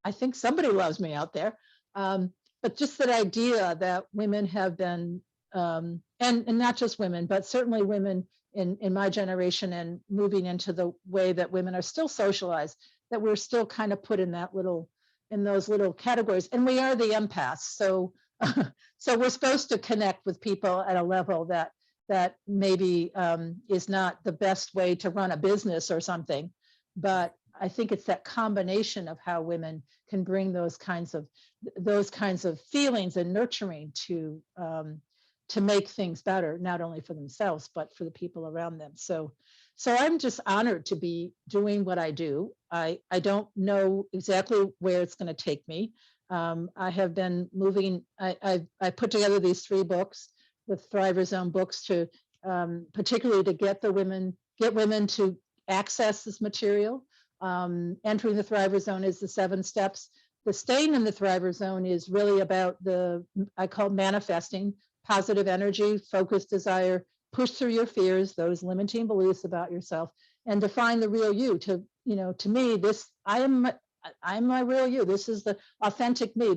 I think somebody loves me out there. But just that idea that women have been, and not just women, but certainly women in my generation and moving into the way that women are still socialized, that we're still kind of put in those little categories. And we are the empaths. So so we're supposed to connect with people at a level that maybe is not the best way to run a business or something. But I think it's that combination of how women can bring those kinds of feelings and nurturing to make things better, not only for themselves, but for the people around them. So I'm just honored to be doing what I do. I don't know exactly where it's going to take me. I have been moving. I put together these 3 books with Thriver Zone books to particularly to get women to access this material. Entering the Thriver Zone is the 7 steps. The staying in the Thriver Zone is really about I call manifesting positive energy, focused desire, push through your fears, those limiting beliefs about yourself, and define the real you. To me, I'm my real you. This is the authentic me.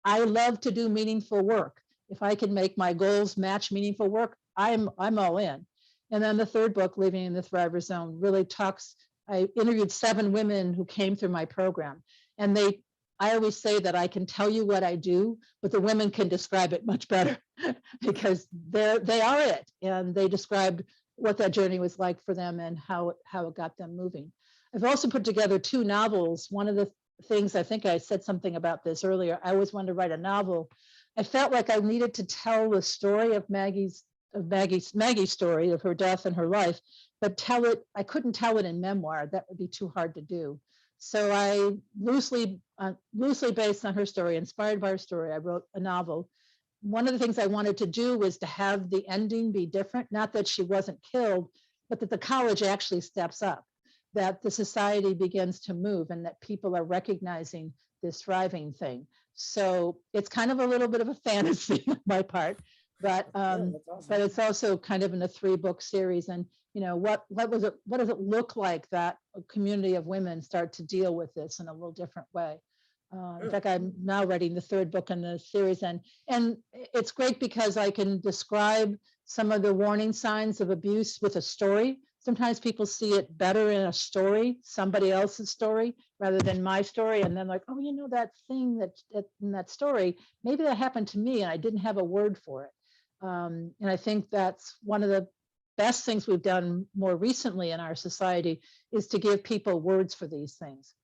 I love to do meaningful work. If I can make my goals match meaningful work, I'm all in. And then the 3rd book, Living in the Thriver Zone, really I interviewed 7 women who came through my program. And I always say that I can tell you what I do, but the women can describe it much better because they are it. And they described what that journey was like for them and how it got them moving. I've also put together 2 novels. One of the things, I think I said something about this earlier, I always wanted to write a novel. I felt like I needed to tell the story of Maggie's story of her death and her life, but I couldn't tell it in memoir. That would be too hard to do. So I loosely based on her story, inspired by her story, I wrote a novel. One of the things I wanted to do was to have the ending be different, not that she wasn't killed, but that the college actually steps up, that the society begins to move and that people are recognizing this thriving thing. So it's kind of a little bit of a fantasy on my part, but That's awesome. but it's also kind of in a 3-book series. And what does it look like that a community of women start to deal with this in a little different way? In fact, I'm now writing the 3rd book in the series, and it's great because I can describe some of the warning signs of abuse with a story. Sometimes people see it better in a story, somebody else's story, rather than my story. And then like, oh, that thing that in that story, maybe that happened to me and I didn't have a word for it. And I think that's one of the best things we've done more recently in our society is to give people words for these things.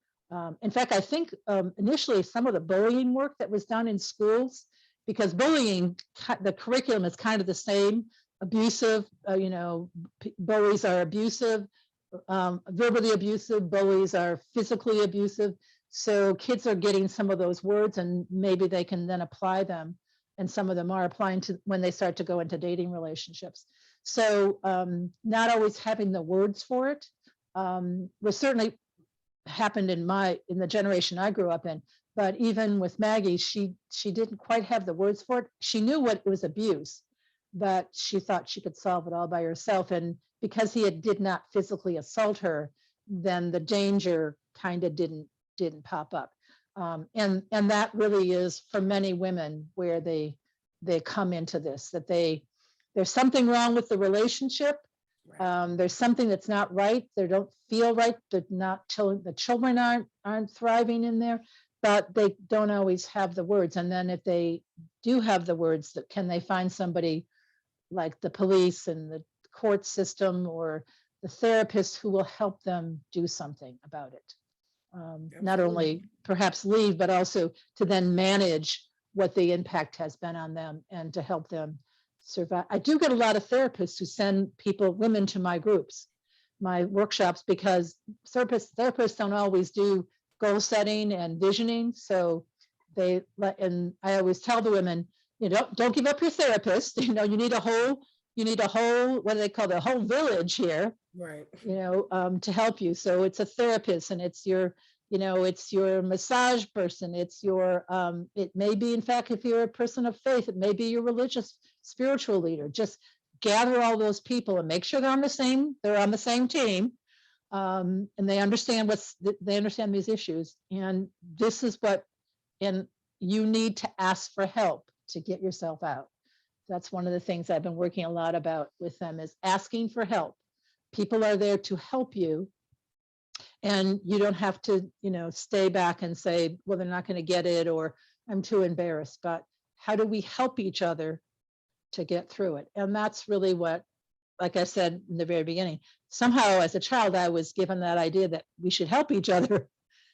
In fact, I think initially some of the bullying work that was done in schools, because bullying, the curriculum is kind of the same, abusive, bullies are abusive, verbally abusive, bullies are physically abusive. So kids are getting some of those words and maybe they can then apply them. And some of them are applying to when they start to go into dating relationships. So not always having the words for it was certainly happened in the generation I grew up in. But even with Maggie, she didn't quite have the words for it. She knew what it was abuse, but she thought she could solve it all by herself. And because he did not physically assault her, then the danger kind of didn't pop up. And that really is for many women where they come into this, that there's something wrong with the relationship. There's something that's not right. They don't feel right. The children aren't thriving in there. but they don't always have the words. And then if they do have the words, can they find somebody like the police and the court system or the therapist who will help them do something about it? Not only perhaps leave, but also to then manage what the impact has been on them and to help them survive. I do get a lot of therapists who send women to my groups, my workshops, because therapists don't always do goal setting and visioning. So and I always tell the women, don't give up your therapist. You need a whole, what do they call the whole village here, right? To help you. So it's a therapist, and it's your, it's your massage person. It's your, it may be, in fact, if you're a person of faith, it may be your religious, spiritual leader. Just gather all those people and make sure they're on the same team. And they understand these issues. And this is and you need to ask for help to get yourself out. That's one of the things I've been working a lot about with them, is asking for help. People are there to help you. And you don't have to, stay back and say, well, they're not going to get it, or I'm too embarrassed. But how do we help each other to get through it? And that's really what, like I said in the very beginning, somehow as a child, I was given that idea that we should help each other.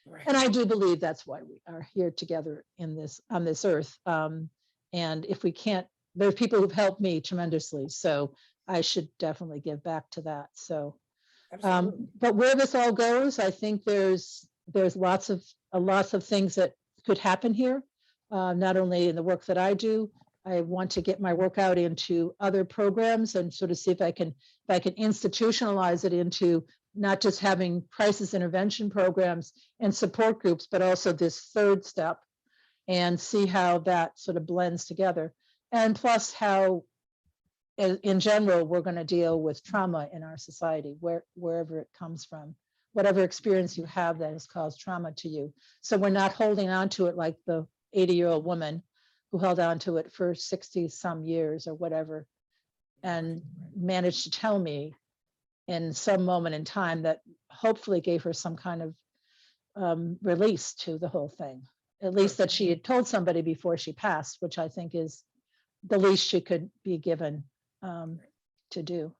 Right. And I do believe that's why we are here together on this earth. And if we can't, there are people who've helped me tremendously. So I should definitely give back to that. So, but where this all goes, I think there's lots of things that could happen here. Not only in the work that I do, I want to get my work out into other programs and sort of see if I can institutionalize it into not just having crisis intervention programs and support groups, but also this third step, and see how that sort of blends together. And plus how, in general, we're going to deal with trauma in our society, wherever it comes from, whatever experience you have that has caused trauma to you. So we're not holding on to it like the 80-year-old woman who held on to it for 60 some years or whatever, and managed to tell me in some moment in time that hopefully gave her some kind of release to the whole thing. At least that she had told somebody before she passed, which I think is the least she could be given to do.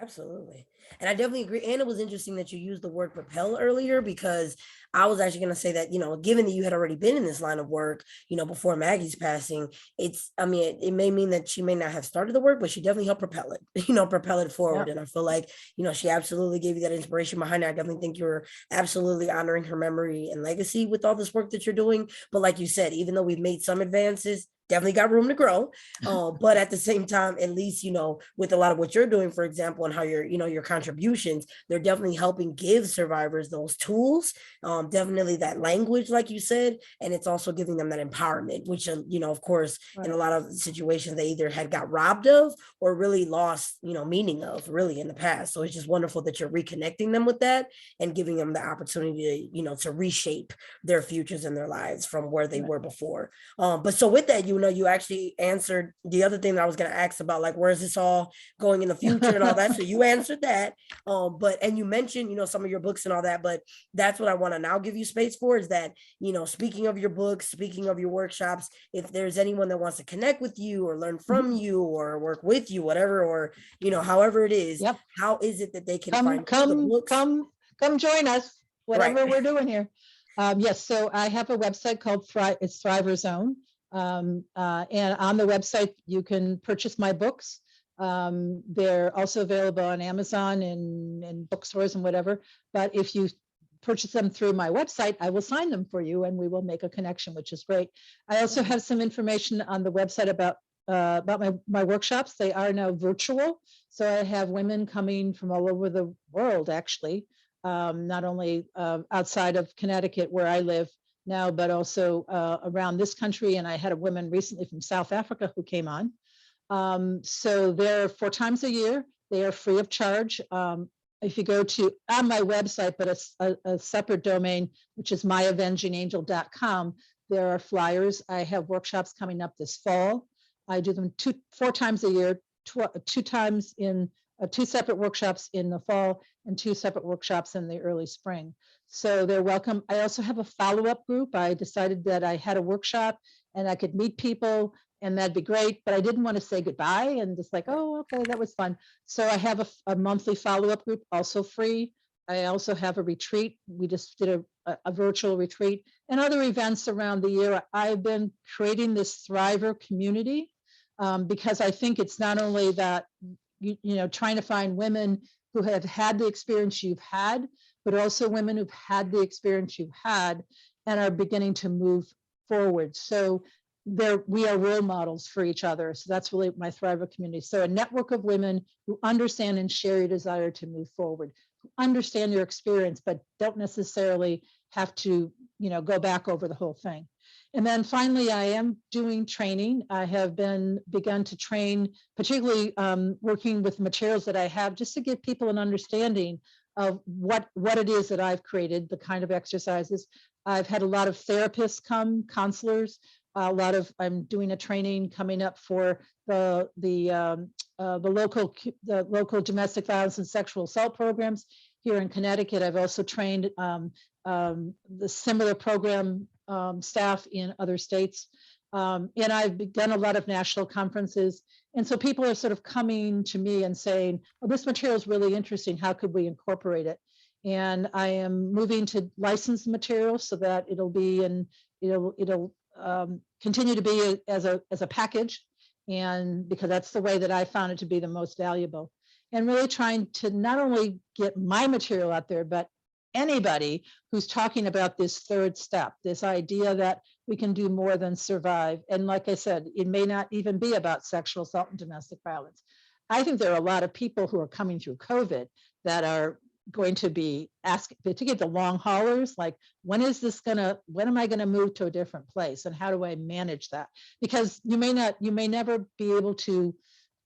Absolutely. And I definitely agree. And it was interesting that you used the word propel earlier, because I was actually going to say that, given that you had already been in this line of work, before Maggie's passing, it may mean that she may not have started the work, but she definitely helped propel it, propel it forward. Yeah. And I feel like, she absolutely gave you that inspiration behind it. I definitely think you're absolutely honoring her memory and legacy with all this work that you're doing. But like you said, even though we've made some advances, definitely got room to grow. But at the same time, at least, with a lot of what you're doing, for example, and how your contributions, they're definitely helping give survivors those tools, definitely that language, like you said, and it's also giving them that empowerment, which, of course, right, in a lot of situations, they either had got robbed of or really lost, meaning of really in the past. So it's just wonderful that you're reconnecting them with that and giving them the opportunity to, to reshape their futures and their lives from where they were before. But so with that, you actually answered the other thing that I was going to ask about, like, where is this all going in the future and all that. So you answered that. And you mentioned, some of your books and all that, but that's what I want to now give you space for, is that, speaking of your books, speaking of your workshops, if there's anyone that wants to connect with you or learn from you or work with you, whatever, or, however it is, how is it that they can come join us, whatever right, we're doing here. Yes. So I have a website called it's Thriver Zone. And on the website, you can purchase my books. They're also available on Amazon and bookstores and whatever. But if you purchase them through my website, I will sign them for you and we will make a connection, which is great. I also have some information on the website about my workshops. They are now virtual. So I have women coming from all over the world, actually, not only outside of Connecticut, where I live now, but also around this country. And I had a woman recently from South Africa who came on. So they're 4 times a year. They are free of charge. If you go to on my website, but a separate domain, which is myavengingangel.com, there are flyers. I have workshops coming up this fall. I do them 4 times a year, 2 times in 2 separate workshops in the fall and 2 separate workshops in the early spring. So they're welcome. I also have a follow-up group. I decided that I had a workshop and I could meet people and that'd be great, but I didn't want to say goodbye and just like, oh, okay, that was fun. So I have a monthly follow-up group, also free. I also have a retreat. We just did a virtual retreat and other events around the year. I've been creating this Thriver community because I think it's not only that, you know, trying to find women who have had the experience you've had, but also women who've had the experience you've had and are beginning to move forward. So we are role models for each other. So that's really my Thriver community. So a network of women who understand and share your desire to move forward, who understand your experience, but don't necessarily have to, you know, go back over the whole thing. And then finally, I am doing training. I have begun to train, particularly working with materials that I have, just to give people an understanding of what it is that I've created, the kind of exercises. I've had a lot of therapists come, counselors, I'm doing a training coming up for the local domestic violence and sexual assault programs here in Connecticut. I've also trained the similar program staff in other states. And I've done a lot of national conferences. And so people are sort of coming to me and saying, oh, this material is really interesting. How could we incorporate it? And I am moving to license material so that it'll be it'll continue to be as a package. And because that's the way that I found it to be the most valuable. And really trying to not only get my material out there, but anybody who's talking about this third step, this idea that we can do more than survive. And like I said, it may not even be about sexual assault and domestic violence. I think there are a lot of people who are coming through COVID that are going to be asking, particularly the long haulers, like, when am I gonna move to a different place? And how do I manage that? Because you may never be able to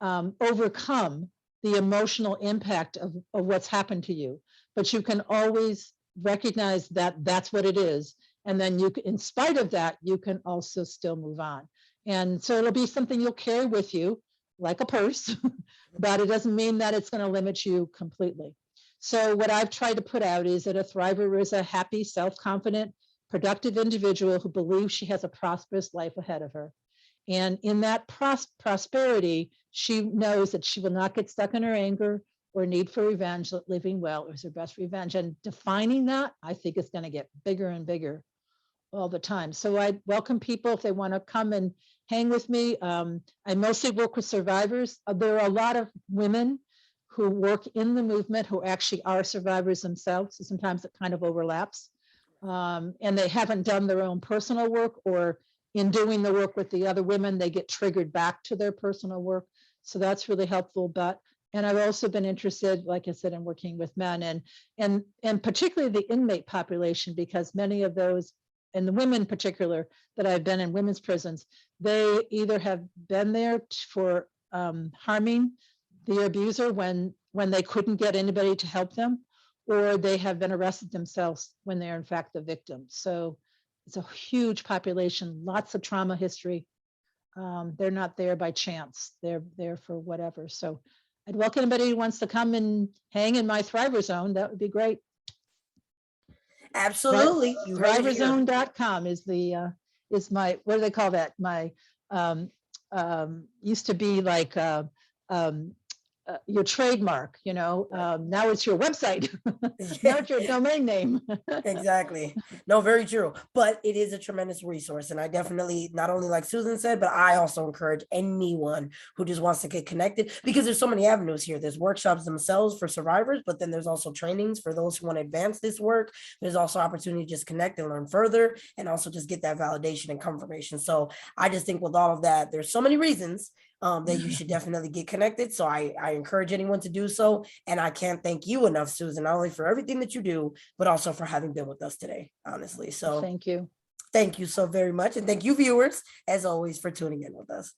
overcome the emotional impact of what's happened to you, but you can always recognize that that's what it is. And then you can, in spite of that, you can also still move on. And so it'll be something you'll carry with you like a purse, but it doesn't mean that it's going to limit you completely. So what I've tried to put out is that a thriver is a happy, self-confident, productive individual who believes she has a prosperous life ahead of her. And in that prosperity, she knows that she will not get stuck in her anger or need for revenge, that living well is her best revenge. And defining that, I think, is going to get bigger and bigger all the time. So I welcome people if they want to come and hang with me. I mostly work with survivors. There are a lot of women who work in the movement who actually are survivors themselves. So sometimes it kind of overlaps. And they haven't done their own personal work, or in doing the work with the other women, they get triggered back to their personal work. So that's really helpful. And I've also been interested, like I said, in working with men and particularly the inmate population, because many of those, and the women in particular that I've been in women's prisons, they either have been there for harming the abuser when they couldn't get anybody to help them, or they have been arrested themselves when they're in fact the victim. So it's a huge population, lots of trauma history. They're not there by chance. They're there for whatever. So I'd welcome anybody who wants to come and hang in my Thriver Zone. That would be great. Absolutely. Thriverzone.com is is my, what do they call that? My used to be like your trademark, you know. Now it's your website. Now it's your domain name. Exactly. No, very true. But it is a tremendous resource. And I definitely, not only like Susan said, but I also encourage anyone who just wants to get connected, because there's so many avenues here. There's workshops themselves for survivors, but then there's also trainings for those who want to advance this work. There's also opportunity to just connect and learn further, and also just get that validation and confirmation. So I just think with all of that, there's so many reasons that you should definitely get connected. So I encourage anyone to do so. And I can't thank you enough, Susan, not only for everything that you do, but also for having been with us today, honestly. So thank you. Thank you so very much. And thank you, viewers, as always, for tuning in with us.